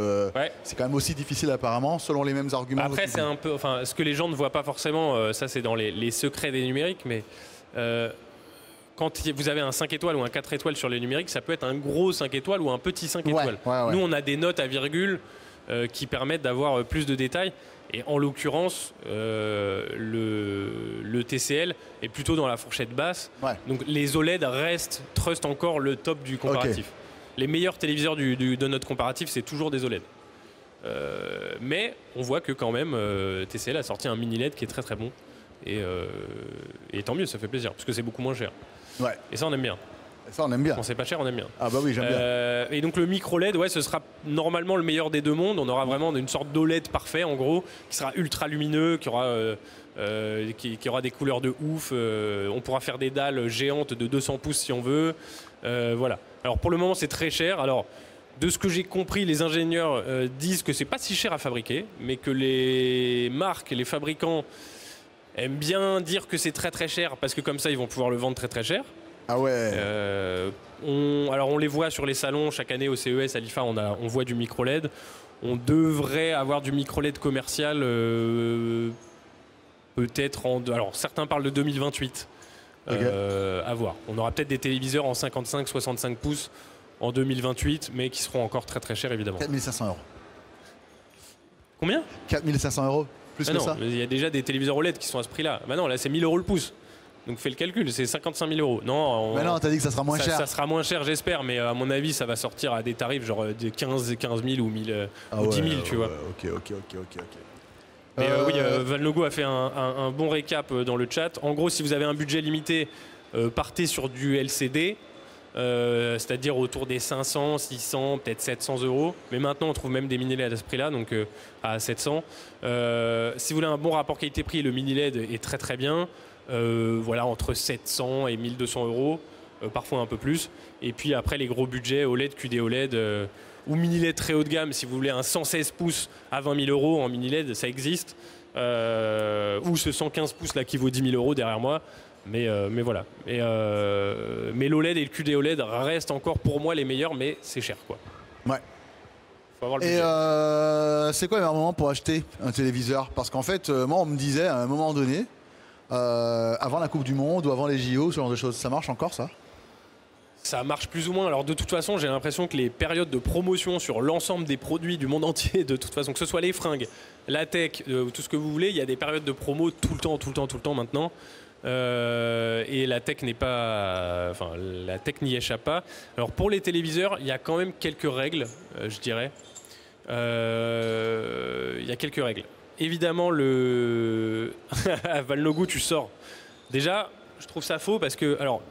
c'est quand même aussi difficile apparemment, selon les mêmes arguments. Après, c'est un peu, enfin, ce que les gens ne voient pas forcément, ça c'est dans les secrets des numériques, mais quand vous avez un 5 étoiles ou un 4 étoiles sur les numériques, ça peut être un gros 5 étoiles ou un petit 5 étoiles. Nous, on a des notes à virgule qui permettent d'avoir plus de détails. Et en l'occurrence, le TCL est plutôt dans la fourchette basse. Donc les OLED trustent encore le top du comparatif. Les meilleurs téléviseurs de notre comparatif, c'est toujours des OLED. Mais on voit que quand même, TCL a sorti un mini LED qui est très très bon. Et tant mieux, ça fait plaisir, parce que c'est beaucoup moins cher. Et ça, on aime bien. Ça, on aime bien. Quand c'est pas cher, on aime bien. Ah bah oui, j'aime bien. Et donc le micro LED, ce sera normalement le meilleur des deux mondes. On aura vraiment une sorte d'OLED parfait, en gros, qui sera ultra lumineux, qui aura des couleurs de ouf. On pourra faire des dalles géantes de 200 pouces si on veut. Voilà. Alors pour le moment, c'est très cher. Alors de ce que j'ai compris, les ingénieurs disent que c'est pas si cher à fabriquer, mais que les marques et les fabricants aiment bien dire que c'est très très cher parce que comme ça, ils vont pouvoir le vendre très très cher. Ah ouais. Alors on les voit sur les salons chaque année au CES, à l'IFA, on voit du micro LED. On devrait avoir du micro LED commercial peut-être alors certains parlent de 2028. À voir. On aura peut-être des téléviseurs en 55-65 pouces en 2028, mais qui seront encore très très chers évidemment. 4 500 €. Combien? 4 500 €. Plus que ça. Il y a déjà des téléviseurs OLED qui sont à ce prix-là. Bah non, là c'est 1000 € le pouce. Donc fais le calcul, c'est 55 000 €. Non, mais non, t'as dit que ça sera moins cher. Ça sera moins cher, j'espère, mais à mon avis, ça va sortir à des tarifs genre de 15 000 ou 1000 ou 10 000, tu vois. Ok. Mais oui, Valnogo a fait un bon récap dans le chat. En gros, si vous avez un budget limité, partez sur du LCD, c'est-à-dire autour des 500, 600, peut-être 700 €. Mais maintenant, on trouve même des mini LED à ce prix-là, donc à 700. Si vous voulez un bon rapport qualité-prix, le mini LED est très très bien. Voilà, entre 700 et 1200 €, parfois un peu plus. Et puis après, les gros budgets OLED, QD OLED ou mini LED très haut de gamme, si vous voulez un 116 pouces à 20 000 € en mini LED, ça existe. Ou ce 115 pouces là qui vaut 10 000 € derrière moi. Mais voilà. Mais l'OLED et le QD OLED restent encore pour moi les meilleurs, mais c'est cher, quoi. Ouais. Faut avoir le Et budget. c'est quoi le meilleur moment pour acheter un téléviseur? Parce qu'en fait, moi, on me disait à un moment donné, avant la Coupe du Monde ou avant les JO, ce genre de choses, ça marche encore, ça? Ça marche plus ou moins. Alors de toute façon, j'ai l'impression que les périodes de promotion sur l'ensemble des produits du monde entier, de toute façon, que ce soit les fringues, la tech, tout ce que vous voulez, il y a des périodes de promo tout le temps maintenant. Et la tech n'est pas, enfin, la tech n'y échappe pas. Alors pour les téléviseurs, il y a quand même quelques règles, je dirais. Il y a quelques règles. Évidemment, le Valnogu, tu sors. Déjà, je trouve ça faux parce que, alors,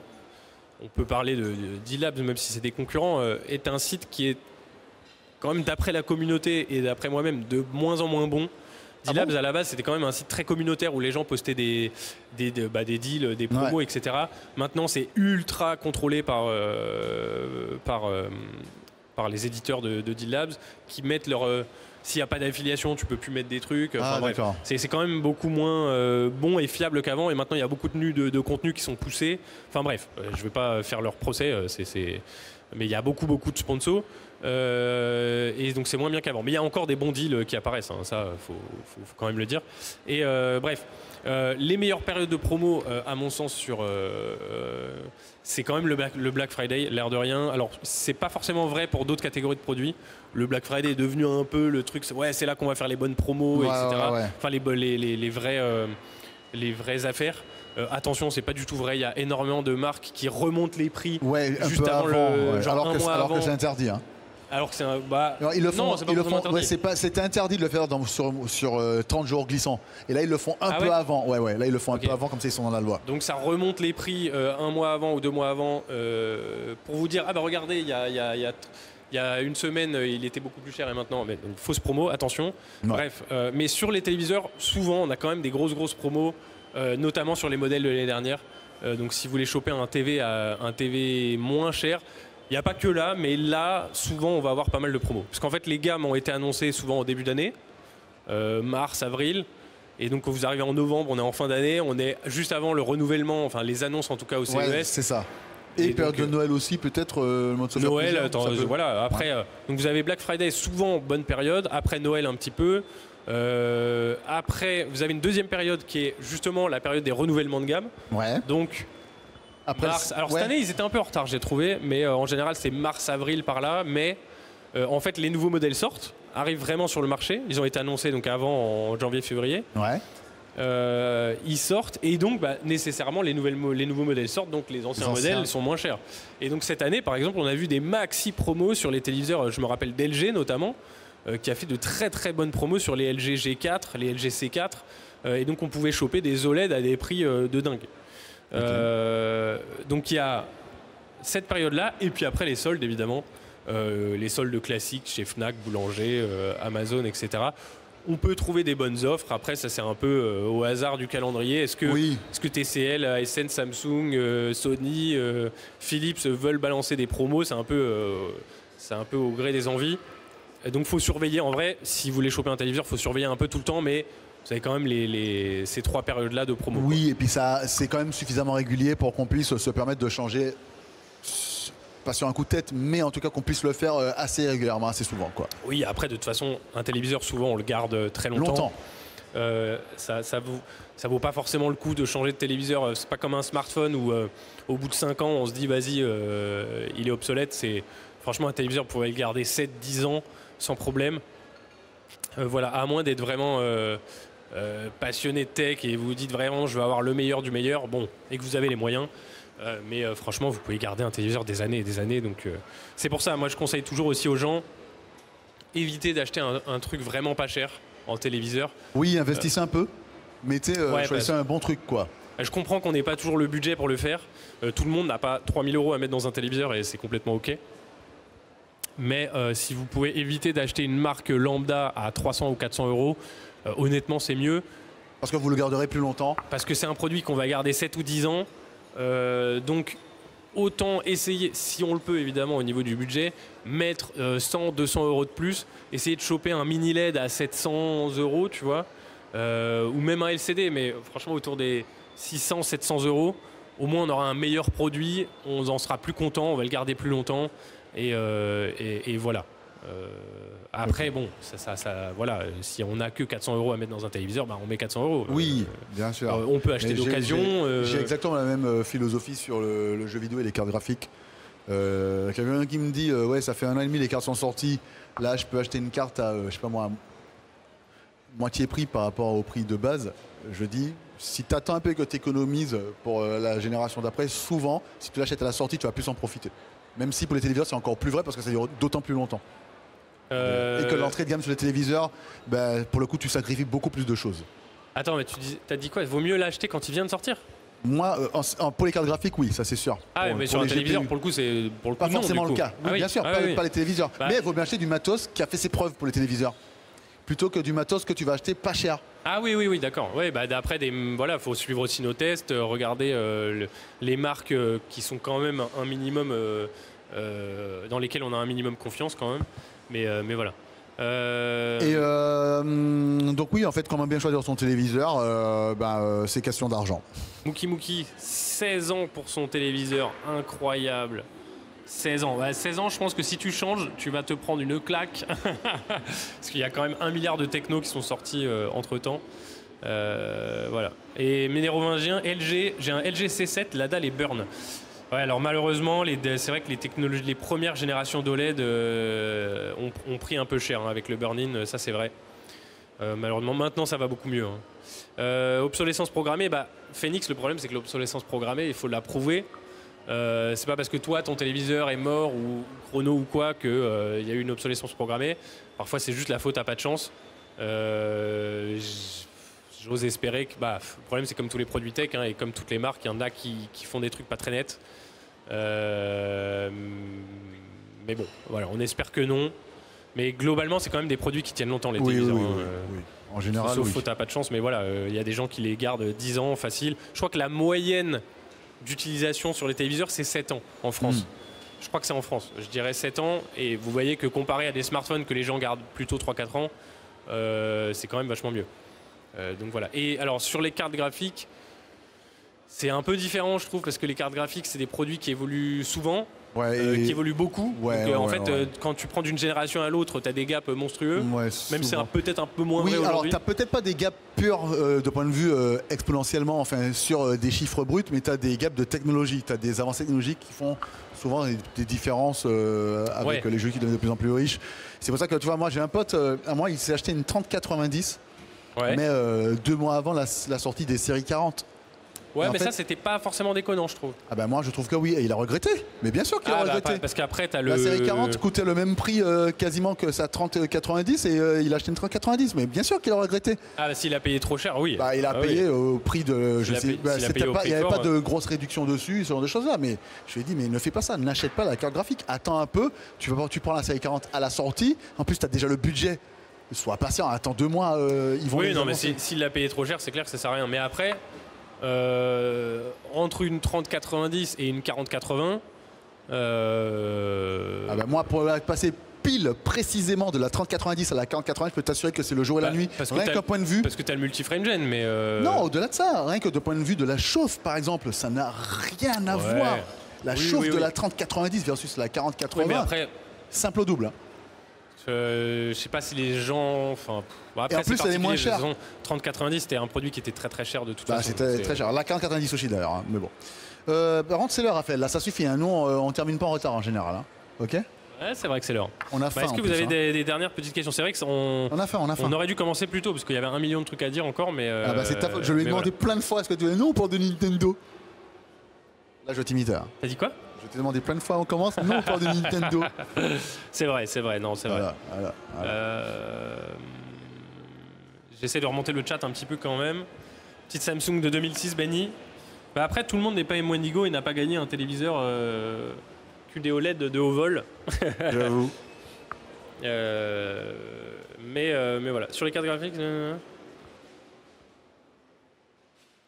on peut parler de D-Labs, même si c'est des concurrents, est un site qui est quand même, d'après la communauté et d'après moi-même, de moins en moins bon. D-Labs, à la base, c'était quand même un site très communautaire où les gens postaient des deals, des promos, etc. Maintenant, c'est ultra contrôlé par les éditeurs de D-Labs qui mettent leur... s'il n'y a pas d'affiliation, tu peux plus mettre des trucs. Enfin, bref, c'est quand même beaucoup moins bon et fiable qu'avant. Et maintenant, il y a beaucoup de contenus qui sont poussés. Enfin bref, je ne vais pas faire leur procès, mais il y a beaucoup de sponsors. Et donc c'est moins bien qu'avant. Mais il y a encore des bons deals qui apparaissent. Hein, ça, faut quand même le dire. Et bref, les meilleures périodes de promo, à mon sens, c'est quand même le Black Friday, l'air de rien. Alors, c'est pas forcément vrai pour d'autres catégories de produits. Le Black Friday est devenu un peu le truc, ouais, c'est là qu'on va faire les bonnes promos, etc. Enfin, les vraies affaires. Attention, c'est pas du tout vrai. Il y a énormément de marques qui remontent les prix juste avant le. Genre alors que c'est interdit. Hein. Alors que c'est un. Alors, ils le font. Non, c'est pas vraiment interdit. C'était interdit de le faire sur 30 jours glissants. Et là, ils le font un peu avant. Ouais. Là, ils le font un peu avant, comme ça, ils sont dans la loi. Donc, ça remonte les prix un mois avant ou 2 mois avant pour vous dire, ah bah regardez, il y a une semaine, il était beaucoup plus cher et maintenant, mais donc, fausse promo, attention. Ouais. Bref, mais sur les téléviseurs, souvent, on a quand même des grosses promos, notamment sur les modèles de l'année dernière. Donc, si vous voulez choper un TV moins cher, il n'y a pas que là, mais là, souvent, on va avoir pas mal de promos. Parce qu'en fait, les gammes ont été annoncées souvent au début d'année, mars, avril. Et donc, quand vous arrivez en novembre, on est en fin d'année, on est juste avant le renouvellement, enfin les annonces en tout cas au CES. Ouais, c'est ça. Et période de Noël aussi, peut-être le mois de Noël, voilà. Après, donc vous avez Black Friday, souvent bonne période. Après Noël, un petit peu. Après, vous avez une deuxième période qui est justement la période des renouvellements de gamme. Ouais. Donc, après, mars. Alors cette année, ils étaient un peu en retard, j'ai trouvé. Mais en général, c'est mars-avril par là. Mais en fait, les nouveaux modèles arrivent vraiment sur le marché. Ils ont été annoncés donc avant en janvier-février. Ouais. Ils sortent et donc nécessairement les nouveaux modèles sortent, donc les anciens modèles sont moins chers. Et donc cette année par exemple on a vu des maxi promos sur les téléviseurs, je me rappelle d'LG notamment, qui a fait de très bonnes promos sur les LG G4, les LG C4, et donc on pouvait choper des OLED à des prix de dingue. Donc il y a cette période là et puis après les soldes évidemment, les soldes classiques chez Fnac, Boulanger, Amazon, etc. On peut trouver des bonnes offres. Après, ça c'est un peu au hasard du calendrier. Est-ce que TCL, ASN, Samsung, Sony, Philips veulent balancer des promos? C'est un peu au gré des envies. Et donc, faut surveiller. En vrai, si vous voulez choper un téléviseur, faut surveiller un peu tout le temps, mais vous avez quand même ces 3 périodes-là de promo. Oui, et puis ça, c'est quand même suffisamment régulier pour qu'on puisse se permettre de changer. Pas sur un coup de tête, mais en tout cas qu'on puisse le faire assez régulièrement, assez souvent, quoi. Oui, après de toute façon, un téléviseur souvent on le garde très longtemps. Ça vaut pas forcément le coup de changer de téléviseur. C'est pas comme un smartphone où au bout de 5 ans on se dit vas-y il est obsolète. Franchement un téléviseur vous pouvez le garder 7-10 ans sans problème. Voilà, à moins d'être vraiment passionné de tech et vous dites vraiment je veux avoir le meilleur du meilleur, bon, et que vous avez les moyens. Mais franchement, vous pouvez garder un téléviseur des années et des années. Donc, c'est pour ça, moi, je conseille toujours aussi aux gens, évitez d'acheter un truc vraiment pas cher en téléviseur. Oui, investissez un peu, mais choisissez un bon truc, quoi. Je comprends qu'on n'ait pas toujours le budget pour le faire. Tout le monde n'a pas 3000 € à mettre dans un téléviseur et c'est complètement OK. Mais si vous pouvez éviter d'acheter une marque lambda à 300 ou 400 €, honnêtement, c'est mieux. Parce que vous le garderez plus longtemps. Parce que c'est un produit qu'on va garder 7 ou 10 ans. Donc autant essayer, si on le peut évidemment au niveau du budget, mettre 100-200 € de plus, essayer de choper un mini LED à 700 €, tu vois, ou même un LCD, mais franchement autour des 600, 700 euros, au moins on aura un meilleur produit, on en sera plus content, on va le garder plus longtemps. Et voilà. Après, bon, voilà, si on n'a que 400 euros à mettre dans un téléviseur, bah, on met 400 euros. Oui, bien sûr. On peut acheter d'occasion. J'ai exactement la même philosophie sur le jeu vidéo et les cartes graphiques. Quelqu'un qui me dit ouais, ça fait 1 an et demi, les cartes sont sorties. Là, je peux acheter une carte à, je sais pas moi, moitié prix par rapport au prix de base. Je dis, si tu attends un peu que tu économises pour la génération d'après, souvent, si tu l'achètes à la sortie, tu vas plus en profiter. Même si pour les téléviseurs, c'est encore plus vrai parce que ça dure d'autant plus longtemps. Et que l'entrée de gamme sur les téléviseurs, bah, pour le coup, tu sacrifies beaucoup plus de choses. Attends, mais t'as dit quoi? Il vaut mieux l'acheter quand il vient de sortir? Moi, pour les cartes graphiques, oui, ça c'est sûr. Ah, pour, mais sur un téléviseur, pour le coup, c'est pas forcément le cas. Oui, bien sûr, pas les téléviseurs. Bah, mais il vaut bien acheter du matos qui a fait ses preuves pour les téléviseurs, plutôt que du matos que tu vas acheter pas cher. Ah oui, d'accord. Ouais, bah, après, voilà, faut suivre aussi nos tests, regarder les marques qui sont quand même un minimum, dans lesquelles on a un minimum confiance quand même. Mais voilà. Donc oui, en fait, comment bien choisir son téléviseur, c'est question d'argent. Mookie, 16 ans pour son téléviseur, incroyable. 16 ans. Ouais, 16 ans, je pense que si tu changes, tu vas te prendre une claque. Parce qu'il y a quand même 1 milliard de technos qui sont sortis entre-temps. Voilà. Et ménérovingien, LG, j'ai un LG C7, la dalle est burn. Ouais, alors malheureusement, c'est vrai que les technologies, les premières générations d'OLED ont pris un peu cher hein, avec le burn-in, ça c'est vrai. Malheureusement, maintenant ça va beaucoup mieux. Hein. Obsolescence programmée, Phoenix, le problème c'est que l'obsolescence programmée, il faut la prouver. C'est pas parce que toi, ton téléviseur est mort ou chrono ou quoi qu'il y a eu une obsolescence programmée. Parfois c'est juste la faute à pas de chance. J'ose espérer que le problème c'est comme tous les produits tech hein, et comme toutes les marques, il y en a qui font des trucs pas très nets. Mais bon, voilà, on espère que non. Mais globalement, c'est quand même des produits qui tiennent longtemps les téléviseurs. Oui. En général, sauf faute à pas de chance, mais voilà, il y a des gens qui les gardent 10 ans facile. Je crois que la moyenne d'utilisation sur les téléviseurs, c'est 7 ans en France. Je crois que c'est en France. Je dirais 7 ans. Et vous voyez que comparé à des smartphones que les gens gardent plutôt 3-4 ans, c'est quand même vachement mieux. Donc voilà. Et alors sur les cartes graphiques, c'est un peu différent je trouve parce que les cartes graphiques c'est des produits qui évoluent souvent, qui évoluent beaucoup. Quand tu prends d'une génération à l'autre, tu as des gaps monstrueux. Même c'est peut-être un peu moins vrai aujourd'hui. Alors tu n'as peut-être pas des gaps purs de point de vue exponentiellement, enfin sur des chiffres bruts, mais tu as des gaps de technologie, tu as des avancées technologiques qui font souvent des différences avec les jeux qui deviennent de plus en plus riches. C'est pour ça que tu vois, moi j'ai un pote, à moi il s'est acheté une 3090. Mais 2 mois avant la sortie des séries 40. Ouais, mais ça, c'était pas forcément déconnant, je trouve. Ah bah moi, je trouve que oui. Et il a regretté. Mais bien sûr qu'il a regretté. Parce qu'après, t'as le... La série 40 coûtait le même prix quasiment que sa 3090 et il a acheté une 3090. Mais bien sûr qu'il a regretté. Ah, s'il a payé trop cher, oui. Il a payé au prix de... il n'y avait pas de grosse réduction dessus, ce genre de choses-là. Mais je lui ai dit, mais ne fais pas ça. N'achète pas la carte graphique. Attends un peu. Tu prends la série 40 à la sortie. En plus, tu as déjà le budget. Sois patient, attends 2 mois, ils vont... Oui, non, mais s'il l'a payé trop cher, c'est clair que ça sert à rien. Mais après, entre une 3090 et une 4080... moi, pour passer pile précisément de la 3090 à la 4080, je peux t'assurer que c'est le jour et la nuit. Rien qu'un point de vue... Parce que tu as le multi-frame gen, mais... Non, au-delà de ça, rien que de point de vue de la chauffe, par exemple, ça n'a rien à voir. La chauffe de la 3090 versus la 4080, mais après, simple au double. Hein. Je sais pas si les gens... après, et en plus, elle est moins chère. 3090, c'était un produit qui était très très cher de toute façon. C'était très cher. La 4090 aussi d'ailleurs, hein, mais bon. Par contre, c'est l'heure, Raphaël. Là, ça suffit. Hein. Nous, on termine pas en retard en général. Hein. Ok. Ouais, c'est vrai que c'est l'heure. On a faim. Est-ce que vous avez des dernières petites questions? C'est vrai que on a faim. On aurait dû commencer plus tôt parce qu'il y avait 1 million de trucs à dire encore, mais... c'est ta faute. Je lui ai demandé plein de fois. Est-ce que tu veux non pour de Nintendo? Là, je t'imite. Hein. T'as dit quoi? Je t'ai demandé plein de fois, on commence, non, on parle de Nintendo. C'est vrai, non, c'est vrai. Voilà. J'essaie de remonter le chat un petit peu quand même. Petite Samsung de 2006, Benny. Après, tout le monde n'est pas Emwanigo et n'a pas gagné un téléviseur QD OLED de haut vol. J'avoue. Mais voilà. Sur les cartes graphiques...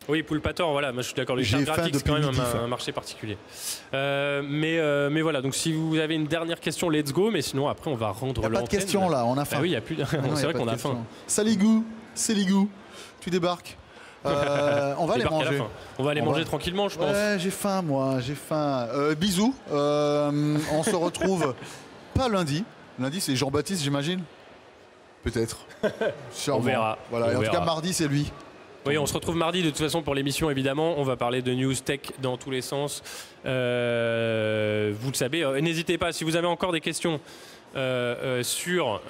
Oui, Poulpator, voilà, moi je suis d'accord, les cartes graphiques c'est quand même un marché particulier. Mais voilà, donc si vous avez une dernière question, let's go, mais sinon après on va rendre l'antenne. Il n'y a pas de questions là, on a faim. Oui, il n'y a plus. C'est vrai qu'on a faim. Saligou, c'est Ligou, tu débarques. On va aller Débarquer à la manger. fin. On va aller manger tranquillement, je pense. Ouais, j'ai faim, moi, j'ai faim. Bisous. On se retrouve pas lundi. Lundi, c'est Jean-Baptiste, j'imagine. Peut-être. Sûrement. On verra. Voilà. On Et en tout verra. cas, mardi, c'est lui. Oui, on se retrouve mardi de toute façon pour l'émission, évidemment. On va parler de news tech dans tous les sens. Vous le savez, n'hésitez pas, si vous avez encore des questions sur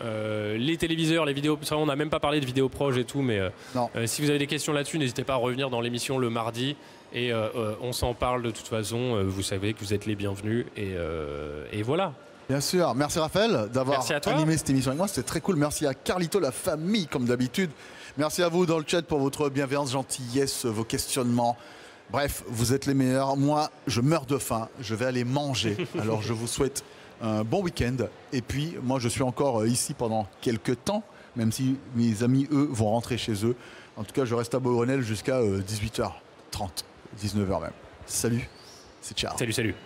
les téléviseurs, les vidéos. On n'a même pas parlé de vidéos proches et tout, mais si vous avez des questions là-dessus, n'hésitez pas à revenir dans l'émission le mardi. Et on s'en parle de toute façon. Vous savez que vous êtes les bienvenus. Et voilà. Bien sûr. Merci Raphaël d'avoir animé cette émission avec moi. C'était très cool. Merci à Carlito, la famille, comme d'habitude. Merci à vous dans le chat pour votre bienveillance, gentillesse, vos questionnements. Bref, vous êtes les meilleurs. Moi, je meurs de faim. Je vais aller manger. Alors, je vous souhaite un bon week-end. Et puis, moi, je suis encore ici pendant quelques temps, même si mes amis, eux, vont rentrer chez eux. En tout cas, je reste à Beaugrenelle jusqu'à 18h30, 19h même. Salut, c'est ciao. Salut.